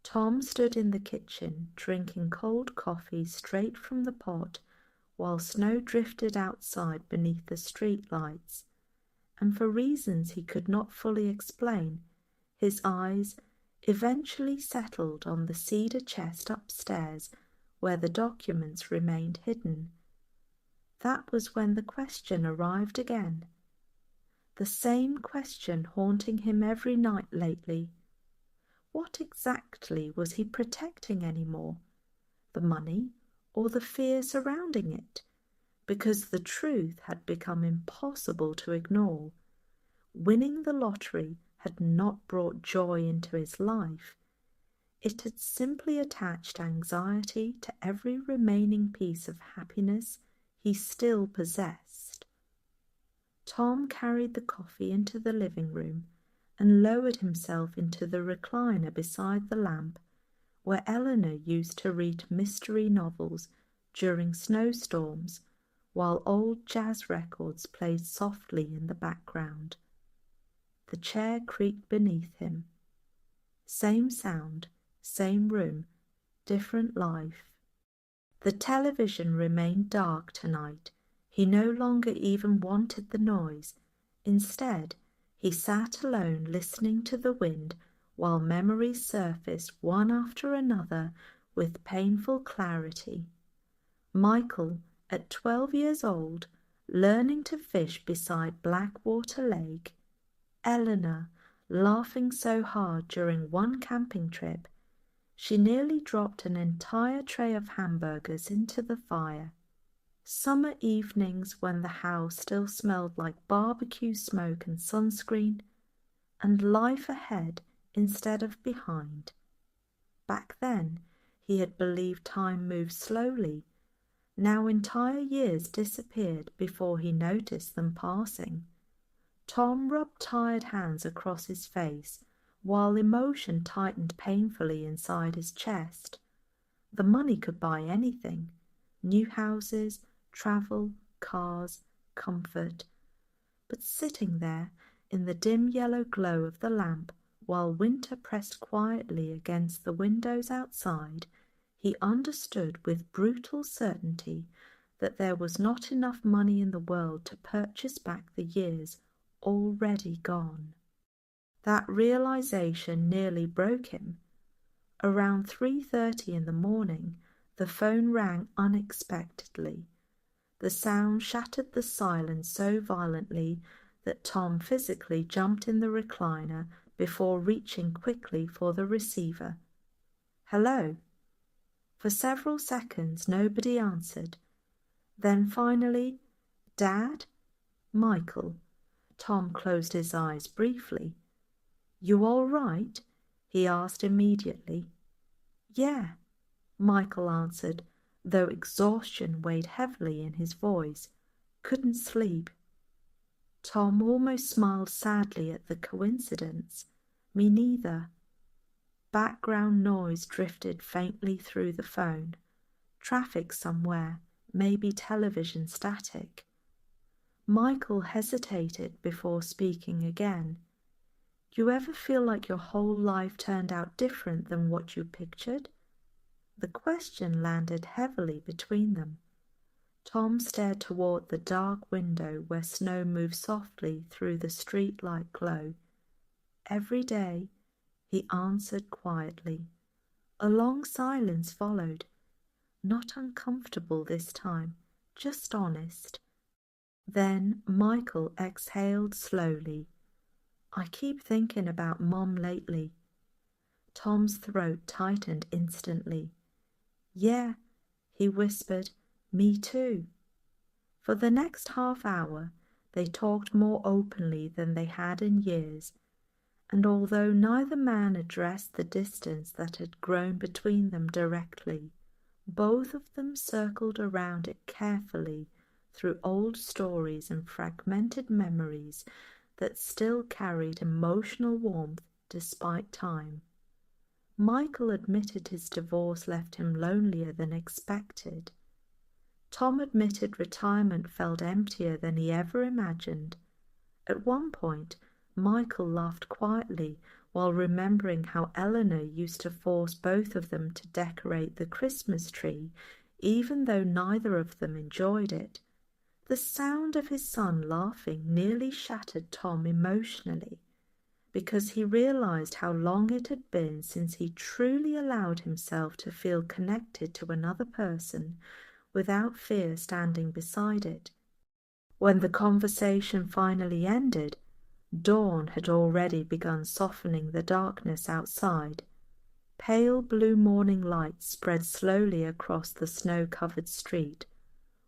Tom stood in the kitchen, drinking cold coffee straight from the pot, while snow drifted outside beneath the street lights, and for reasons he could not fully explain, his eyes eventually settled on the cedar chest upstairs where the documents remained hidden. That was when the question arrived again. The same question haunting him every night lately. What exactly was he protecting anymore? The money or the fear surrounding it? Because the truth had become impossible to ignore. Winning the lottery had not brought joy into his life. It had simply attached anxiety to every remaining piece of happiness he still possessed. Tom carried the coffee into the living room and lowered himself into the recliner beside the lamp where Eleanor used to read mystery novels during snowstorms while old jazz records played softly in the background. The chair creaked beneath him. Same sound, same room, different life. The television remained dark tonight. He no longer even wanted the noise. Instead, he sat alone listening to the wind while memories surfaced one after another with painful clarity. Michael, at 12 years old, learning to fish beside Blackwater Lake. Eleanor, laughing so hard during one camping trip, she nearly dropped an entire tray of hamburgers into the fire. Summer evenings when the house still smelled like barbecue smoke and sunscreen, and life ahead instead of behind. Back then, he had believed time moved slowly. Now entire years disappeared before he noticed them passing. Tom rubbed tired hands across his face, while emotion tightened painfully inside his chest. The money could buy anything: new houses, travel, cars, comfort. But sitting there in the dim yellow glow of the lamp, while winter pressed quietly against the windows outside, he understood with brutal certainty that there was not enough money in the world to purchase back the years already gone. That realization nearly broke him. Around 3:30 in the morning, the phone rang unexpectedly. The sound shattered the silence so violently that Tom physically jumped in the recliner before reaching quickly for the receiver. "Hello?" For several seconds nobody answered. Then finally, "Dad?" "Michael." Tom closed his eyes briefly. "You all right?" he asked immediately. "Yeah," Michael answered, though exhaustion weighed heavily in his voice. "Couldn't sleep." Tom almost smiled sadly at the coincidence. "Me neither." Background noise drifted faintly through the phone. Traffic somewhere, maybe television static. Michael hesitated before speaking again. "You ever feel like your whole life turned out different than what you pictured?" The question landed heavily between them. Tom stared toward the dark window where snow moved softly through the street-light glow. "Every day," he answered quietly. A long silence followed. Not uncomfortable this time, just honest. Then Michael exhaled slowly. "I keep thinking about Mom lately." Tom's throat tightened instantly. "Yeah," he whispered, "me too." For the next half hour, they talked more openly than they had in years, and although neither man addressed the distance that had grown between them directly, both of them circled around it carefully through old stories and fragmented memories that still carried emotional warmth despite time. Michael admitted his divorce left him lonelier than expected. Tom admitted retirement felt emptier than he ever imagined. At one point, Michael laughed quietly while remembering how Eleanor used to force both of them to decorate the Christmas tree, even though neither of them enjoyed it. The sound of his son laughing nearly shattered Tom emotionally, because he realized how long it had been since he truly allowed himself to feel connected to another person without fear standing beside it. When the conversation finally ended, dawn had already begun softening the darkness outside. Pale blue morning lights spread slowly across the snow-covered street,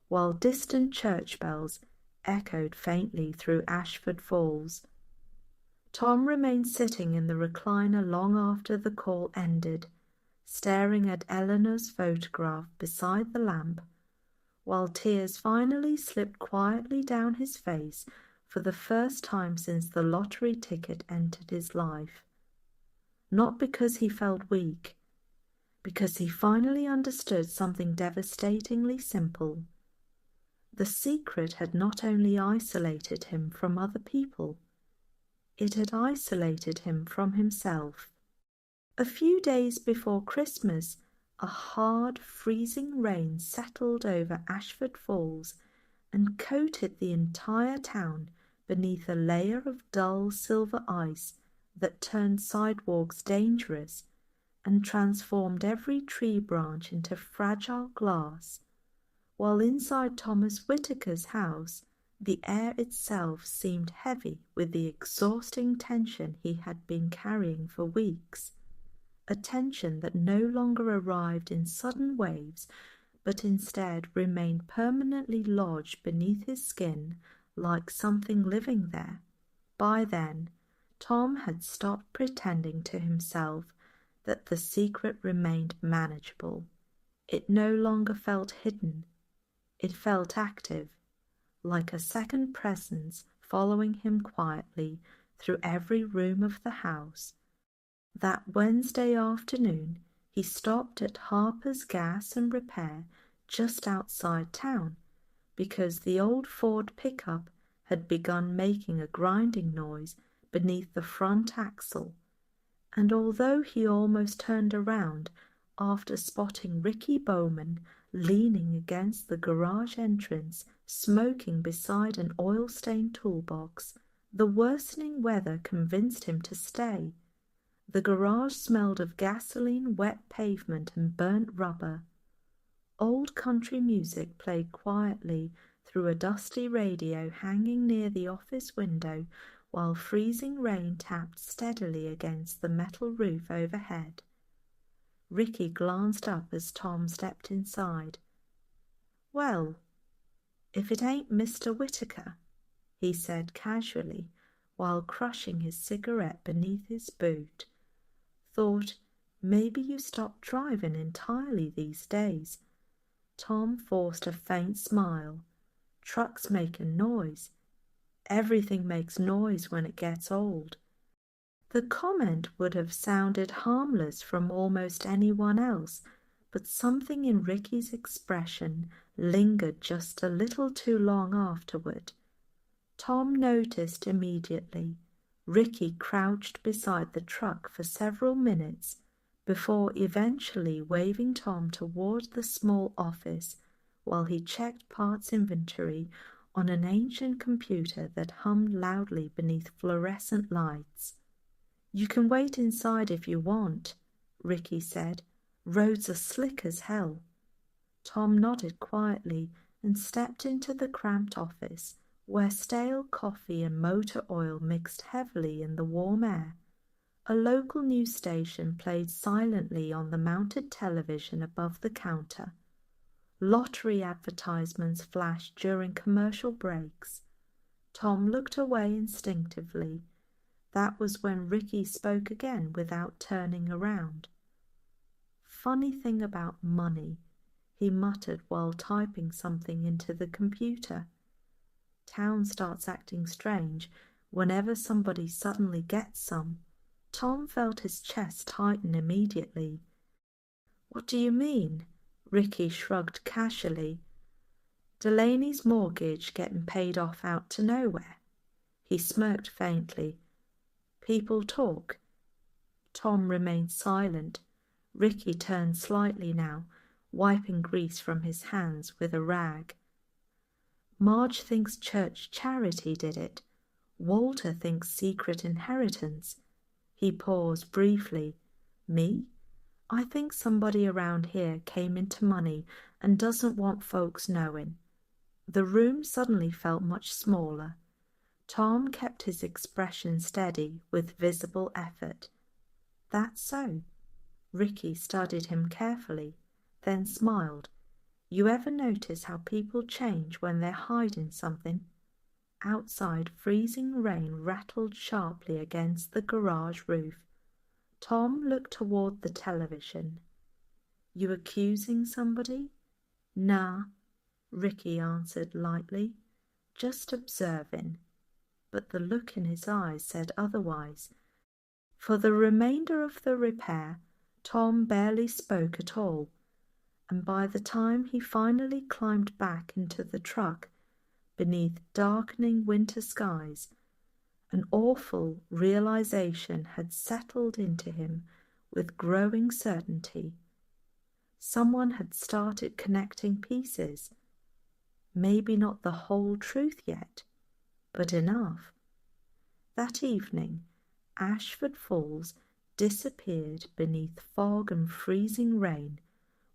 while distant church bells echoed faintly through Ashford Falls. Tom remained sitting in the recliner long after the call ended, staring at Eleanor's photograph beside the lamp, while tears finally slipped quietly down his face for the first time since the lottery ticket entered his life. Not because he felt weak, because he finally understood something devastatingly simple. The secret had not only isolated him from other people, it had isolated him from himself. A few days before Christmas, a hard, freezing rain settled over Ashford Falls and coated the entire town beneath a layer of dull silver ice that turned sidewalks dangerous and transformed every tree branch into fragile glass, while inside Thomas Whitaker's house the air itself seemed heavy with the exhausting tension he had been carrying for weeks, a tension that no longer arrived in sudden waves but instead remained permanently lodged beneath his skin like something living there. By then, Tom had stopped pretending to himself that the secret remained manageable. It no longer felt hidden. It felt active, like a second presence following him quietly through every room of the house. That Wednesday afternoon, he stopped at Harper's Gas and Repair just outside town because the old Ford pickup had begun making a grinding noise beneath the front axle, and although he almost turned around after spotting Ricky Bowman leaning against the garage entrance, smoking beside an oil-stained toolbox, the worsening weather convinced him to stay. The garage smelled of gasoline, wet pavement, and burnt rubber. Old country music played quietly through a dusty radio hanging near the office window, while freezing rain tapped steadily against the metal roof overhead. Ricky glanced up as Tom stepped inside. "Well, if it ain't Mr. Whitaker," he said casually, while crushing his cigarette beneath his boot. "Thought maybe you stopped driving entirely these days." Tom forced a faint smile. "Trucks making noise. Everything makes noise when it gets old." The comment would have sounded harmless from almost anyone else, but something in Ricky's expression lingered just a little too long afterward. Tom noticed immediately. Ricky crouched beside the truck for several minutes before eventually waving Tom toward the small office while he checked parts inventory on an ancient computer that hummed loudly beneath fluorescent lights. "You can wait inside if you want," Ricky said. "Roads are slick as hell." Tom nodded quietly and stepped into the cramped office, where stale coffee and motor oil mixed heavily in the warm air. A local news station played silently on the mounted television above the counter. Lottery advertisements flashed during commercial breaks. Tom looked away instinctively. That was when Ricky spoke again without turning around. "Funny thing about money," he muttered while typing something into the computer. "Town starts acting strange whenever somebody suddenly gets some." Tom felt his chest tighten immediately. "What do you mean?" Ricky shrugged casually. "Delaney's mortgage getting paid off out to nowhere." He smirked faintly. "People talk." Tom remained silent. Ricky turned slightly now, wiping grease from his hands with a rag. "Marge thinks church charity did it. Walter thinks secret inheritance." He paused briefly. "Me? I think somebody around here came into money and doesn't want folks knowing." The room suddenly felt much smaller. Tom kept his expression steady with visible effort. "That's so." Ricky studied him carefully, then smiled. "You ever notice how people change when they're hiding something?" Outside, freezing rain rattled sharply against the garage roof. Tom looked toward the television. "You accusing somebody?" "Nah," Ricky answered lightly. "Just observing." But the look in his eyes said otherwise. For the remainder of the repair, Tom barely spoke at all, and by the time he finally climbed back into the truck, beneath darkening winter skies, an awful realization had settled into him with growing certainty. Someone had started connecting pieces. Maybe not the whole truth yet, but enough. That evening, Ashford Falls disappeared beneath fog and freezing rain,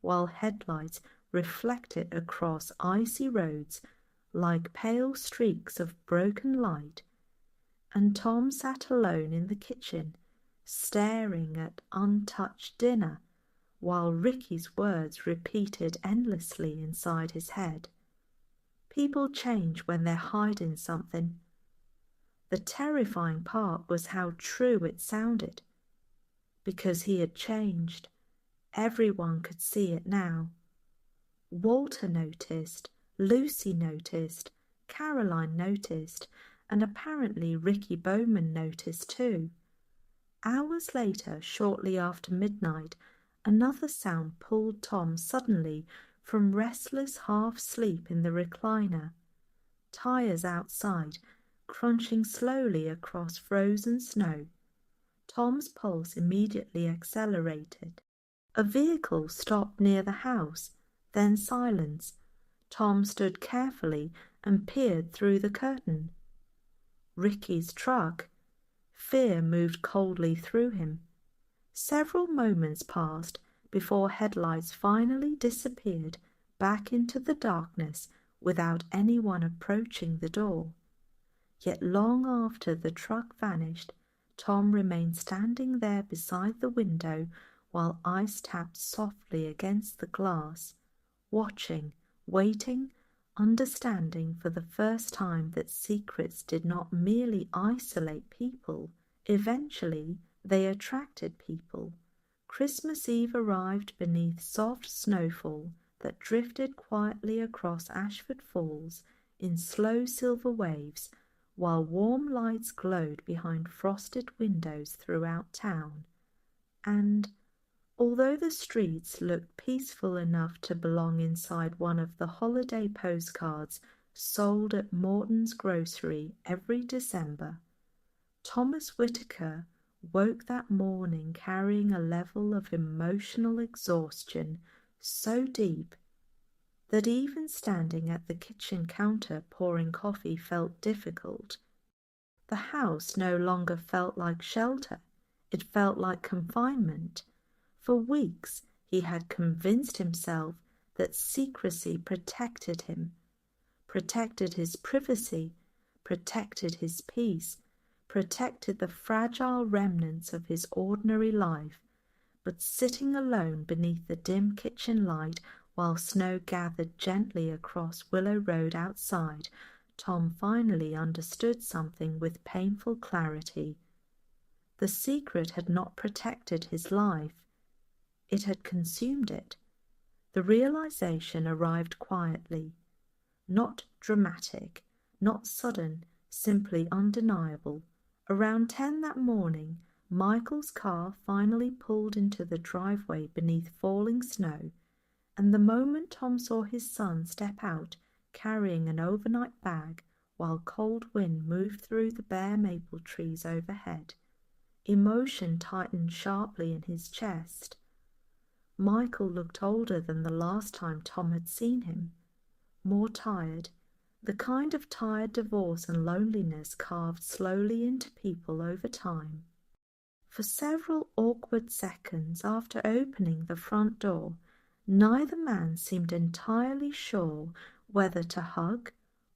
while headlights reflected across icy roads like pale streaks of broken light, and Tom sat alone in the kitchen, staring at untouched dinner, while Ricky's words repeated endlessly inside his head. People change when they're hiding something. The terrifying part was how true it sounded. Because he had changed, everyone could see it now. Walter noticed, Lucy noticed, Caroline noticed, and apparently Ricky Bowman noticed too. Hours later, shortly after midnight, another sound pulled Tom suddenly from restless half-sleep in the recliner. Tires outside, crunching slowly across frozen snow. Tom's pulse immediately accelerated. A vehicle stopped near the house, then silence. Tom stood carefully and peered through the curtain. Ricky's truck. Fear moved coldly through him. Several moments passed before headlights finally disappeared back into the darkness without anyone approaching the door. Yet long after the truck vanished, Tom remained standing there beside the window while ice tapped softly against the glass, watching, waiting, understanding for the first time that secrets did not merely isolate people. Eventually, they attracted people. Christmas Eve arrived beneath soft snowfall that drifted quietly across Ashford Falls in slow silver waves, while warm lights glowed behind frosted windows throughout town. And, although the streets looked peaceful enough to belong inside one of the holiday postcards sold at Morton's grocery every December, Thomas Whitaker woke that morning carrying a level of emotional exhaustion so deep that even standing at the kitchen counter pouring coffee felt difficult. The house no longer felt like shelter, it felt like confinement. For weeks he had convinced himself that secrecy protected him, protected his privacy, protected his peace, protected the fragile remnants of his ordinary life. But sitting alone beneath the dim kitchen light while snow gathered gently across Willow Road outside, Tom finally understood something with painful clarity. The secret had not protected his life. It had consumed it. The realization arrived quietly, not dramatic, not sudden, simply undeniable. Around 10 that morning, Michael's car finally pulled into the driveway beneath falling snow, and the moment Tom saw his son step out, carrying an overnight bag, while cold wind moved through the bare maple trees overhead, emotion tightened sharply in his chest. Michael looked older than the last time Tom had seen him, more tired, the kind of tired divorce and loneliness carved slowly into people over time. For several awkward seconds after opening the front door, neither man seemed entirely sure whether to hug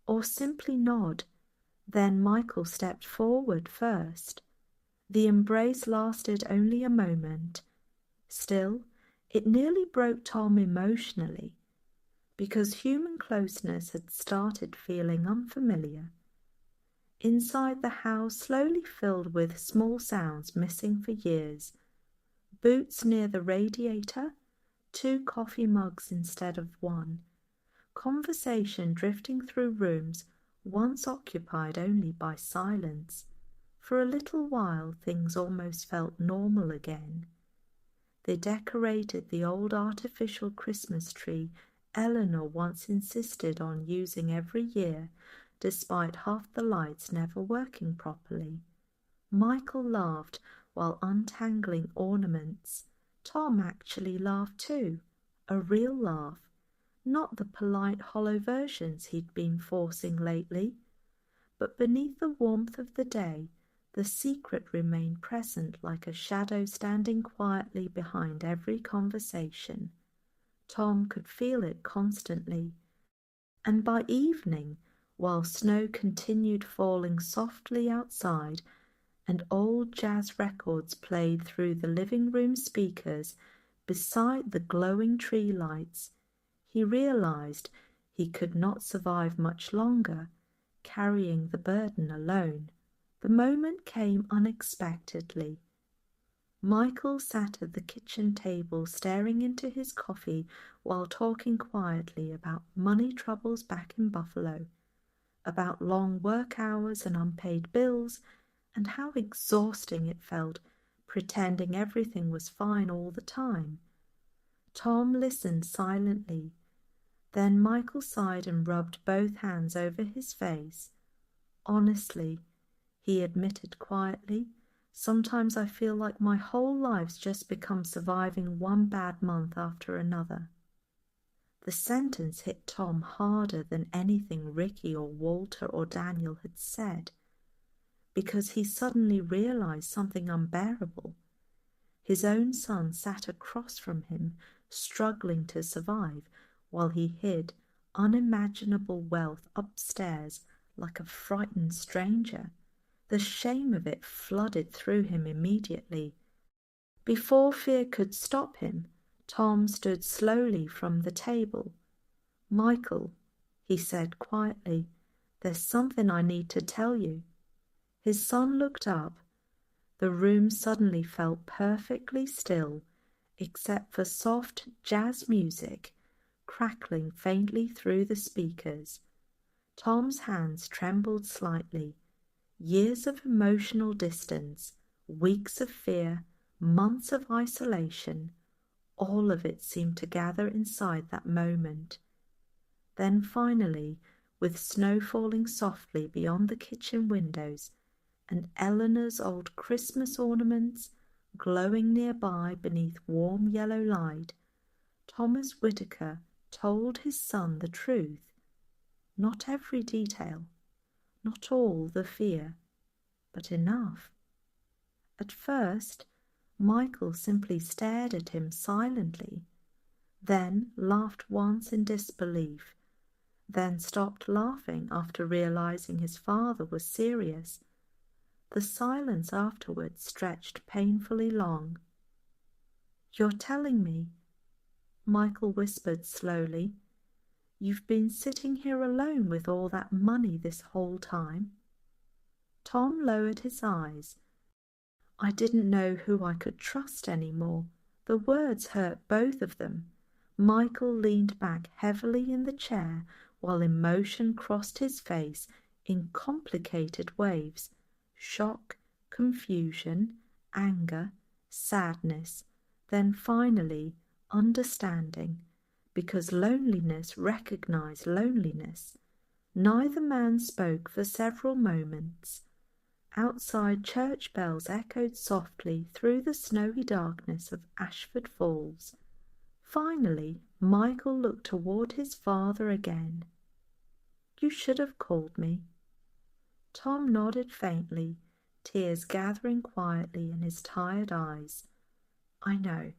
or simply nod. Then Michael stepped forward first. The embrace lasted only a moment. Still, it nearly broke Tom emotionally, because human closeness had started feeling unfamiliar. Inside the house slowly filled with small sounds missing for years. Boots near the radiator, 2 coffee mugs instead of 1. Conversation drifting through rooms once occupied only by silence. For a little while things almost felt normal again. They decorated the old artificial Christmas tree Eleanor once insisted on using every year, despite half the lights never working properly. Michael laughed while untangling ornaments. Tom actually laughed too, a real laugh, not the polite hollow versions he'd been forcing lately. But beneath the warmth of the day, the secret remained present like a shadow standing quietly behind every conversation. Tom could feel it constantly, and by evening, while snow continued falling softly outside and old jazz records played through the living room speakers beside the glowing tree lights, he realized he could not survive much longer, carrying the burden alone. The moment came unexpectedly. Michael sat at the kitchen table staring into his coffee while talking quietly about money troubles back in Buffalo, about long work hours and unpaid bills, and how exhausting it felt pretending everything was fine all the time. Tom listened silently. Then Michael sighed and rubbed both hands over his face. Honestly, he admitted quietly, sometimes I feel like my whole life's just become surviving one bad month after another. The sentence hit Tom harder than anything Ricky or Walter or Daniel had said, because he suddenly realized something unbearable. His own son sat across from him, struggling to survive, while he hid unimaginable wealth upstairs like a frightened stranger. The shame of it flooded through him immediately. Before fear could stop him, Tom stood slowly from the table. "Michael," he said quietly, "there's something I need to tell you." His son looked up. The room suddenly felt perfectly still, except for soft jazz music crackling faintly through the speakers. Tom's hands trembled slightly. Years of emotional distance, weeks of fear, months of isolation, all of it seemed to gather inside that moment. Then finally, with snow falling softly beyond the kitchen windows, and Eleanor's old Christmas ornaments glowing nearby beneath warm yellow light, Thomas Whitaker told his son the truth. Not every detail, not all the fear, but enough. At first, Michael simply stared at him silently, then laughed once in disbelief, then stopped laughing after realizing his father was serious. The silence afterwards stretched painfully long. "You're telling me," Michael whispered slowly, "you've been sitting here alone with all that money this whole time?" Tom lowered his eyes. I didn't know who I could trust any more. The words hurt both of them. Michael leaned back heavily in the chair while emotion crossed his face in complicated waves. Shock, confusion, anger, sadness, then finally understanding, because loneliness recognized loneliness. Neither man spoke for several moments. Outside, church bells echoed softly through the snowy darkness of Ashford Falls. Finally, Michael looked toward his father again. "You should have called me." Tom nodded faintly, tears gathering quietly in his tired eyes. "I know."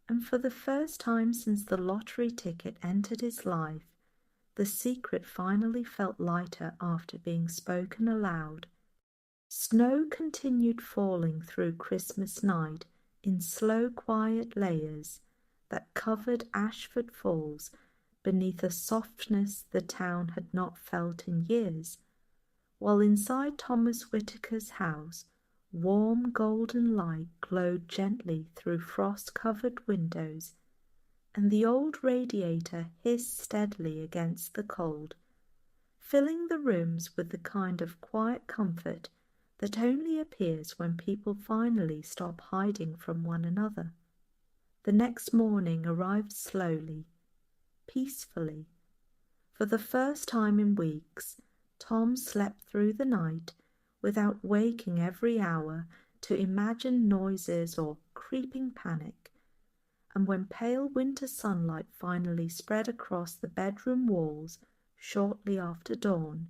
And for the first time since the lottery ticket entered his life, the secret finally felt lighter after being spoken aloud. Snow continued falling through Christmas night in slow, quiet layers that covered Ashford Falls beneath a softness the town had not felt in years. while inside Thomas Whitaker's house, warm golden light glowed gently through frost-covered windows, and the old radiator hissed steadily against the cold, filling the rooms with the kind of quiet comfort that only appears when people finally stop hiding from one another. The next morning arrived slowly, peacefully. For the first time in weeks, Tom slept through the night without waking every hour to imagine noises or creeping panic, and when pale winter sunlight finally spread across the bedroom walls shortly after dawn,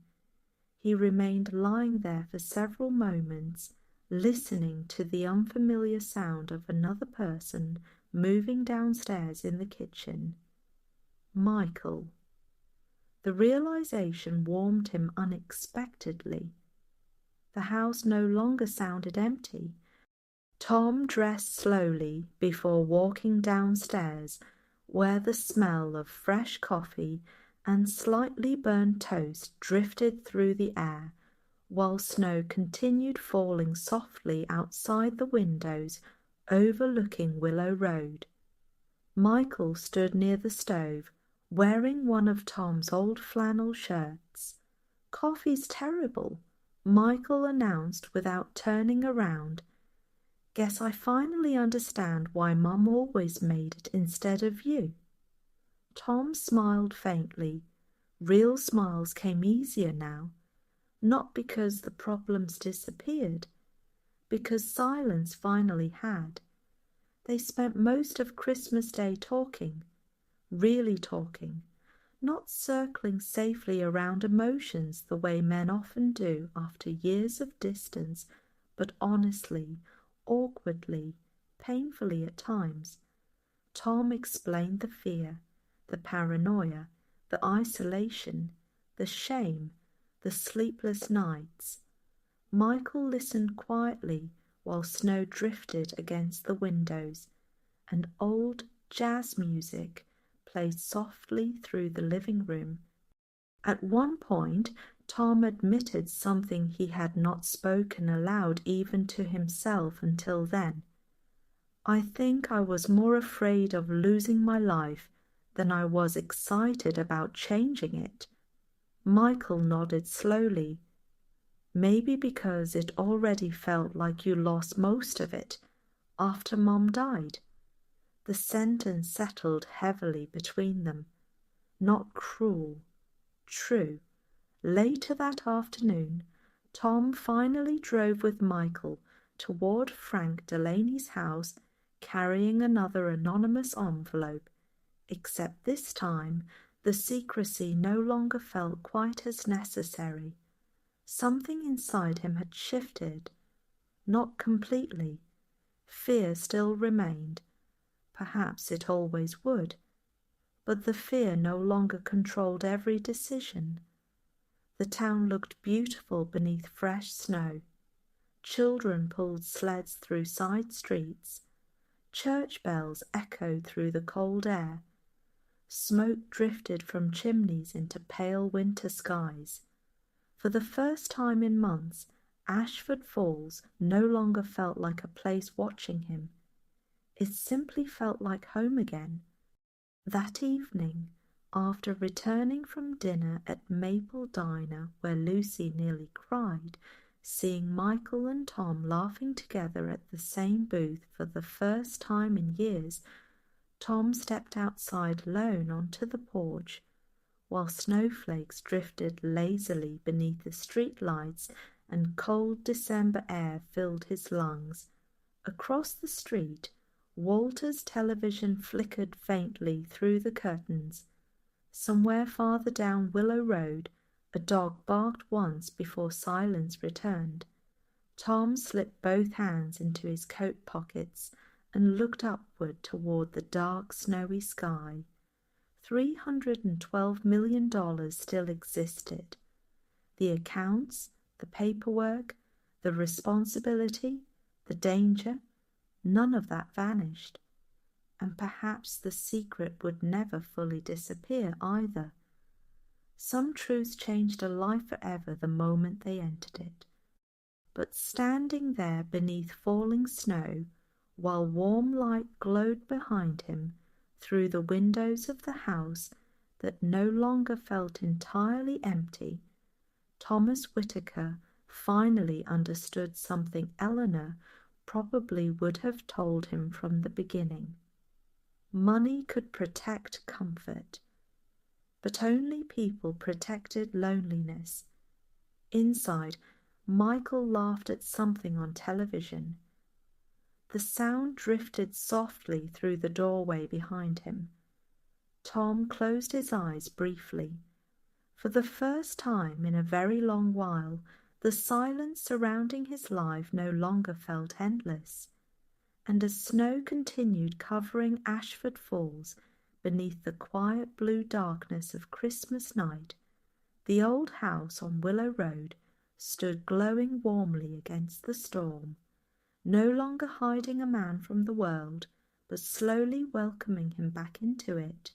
he remained lying there for several moments, listening to the unfamiliar sound of another person moving downstairs in the kitchen. Michael. The realization warmed him unexpectedly. The house no longer sounded empty. Tom dressed slowly before walking downstairs, where the smell of fresh coffee and slightly burned toast drifted through the air, while snow continued falling softly outside the windows overlooking Willow Road. Michael stood near the stove, wearing one of Tom's old flannel shirts. "Coffee's terrible," Michael announced without turning around. "Guess I finally understand why Mum always made it instead of you." Tom smiled faintly. Real smiles came easier now, not because the problems disappeared, because silence finally had. They spent most of Christmas Day talking, really talking, not circling safely around emotions the way men often do after years of distance, but honestly, awkwardly, painfully at times. Tom explained the fear, the paranoia, the isolation, the shame, the sleepless nights. Michael listened quietly while snow drifted against the windows, and old jazz music played softly through the living room. At one point, Tom admitted something he had not spoken aloud even to himself until then. "I think I was more afraid of losing my life than I was excited about changing it." Michael nodded slowly. "Maybe because it already felt like you lost most of it after Mom died." The sentence settled heavily between them. Not cruel, true. Later that afternoon, Tom finally drove with Michael toward Frank Delaney's house, carrying another anonymous envelope, except this time the secrecy no longer felt quite as necessary. Something inside him had shifted. Not completely. Fear still remained. Perhaps it always would. But the fear no longer controlled every decision. The town looked beautiful beneath fresh snow. Children pulled sleds through side streets. Church bells echoed through the cold air. Smoke drifted from chimneys into pale winter skies. For the first time in months, Ashford Falls no longer felt like a place watching him. It simply felt like home again. That evening, after returning from dinner at Maple Diner, where Lucy nearly cried, seeing Michael and Tom laughing together at the same booth for the first time in years, Tom stepped outside alone onto the porch, while snowflakes drifted lazily beneath the street lights and cold December air filled his lungs. Across the street, Walter's television flickered faintly through the curtains. Somewhere farther down Willow Road, a dog barked once before silence returned. Tom slipped both hands into his coat pockets and looked upward toward the dark, snowy sky. $312 million still existed. The accounts, the paperwork, the responsibility, the danger, none of that vanished. And perhaps the secret would never fully disappear either. Some truths changed a life forever the moment they entered it. But standing there beneath falling snow, while warm light glowed behind him through the windows of the house that no longer felt entirely empty, Thomas Whitaker finally understood something Eleanor probably would have told him from the beginning. Money could protect comfort, but only people protected loneliness. Inside, Michael laughed at something on television. The sound drifted softly through the doorway behind him. Tom closed his eyes briefly. For the first time in a very long while, the silence surrounding his life no longer felt endless, and as snow continued covering Ashford Falls beneath the quiet blue darkness of Christmas night, the old house on Willow Road stood glowing warmly against the storm, no longer hiding a man from the world, but slowly welcoming him back into it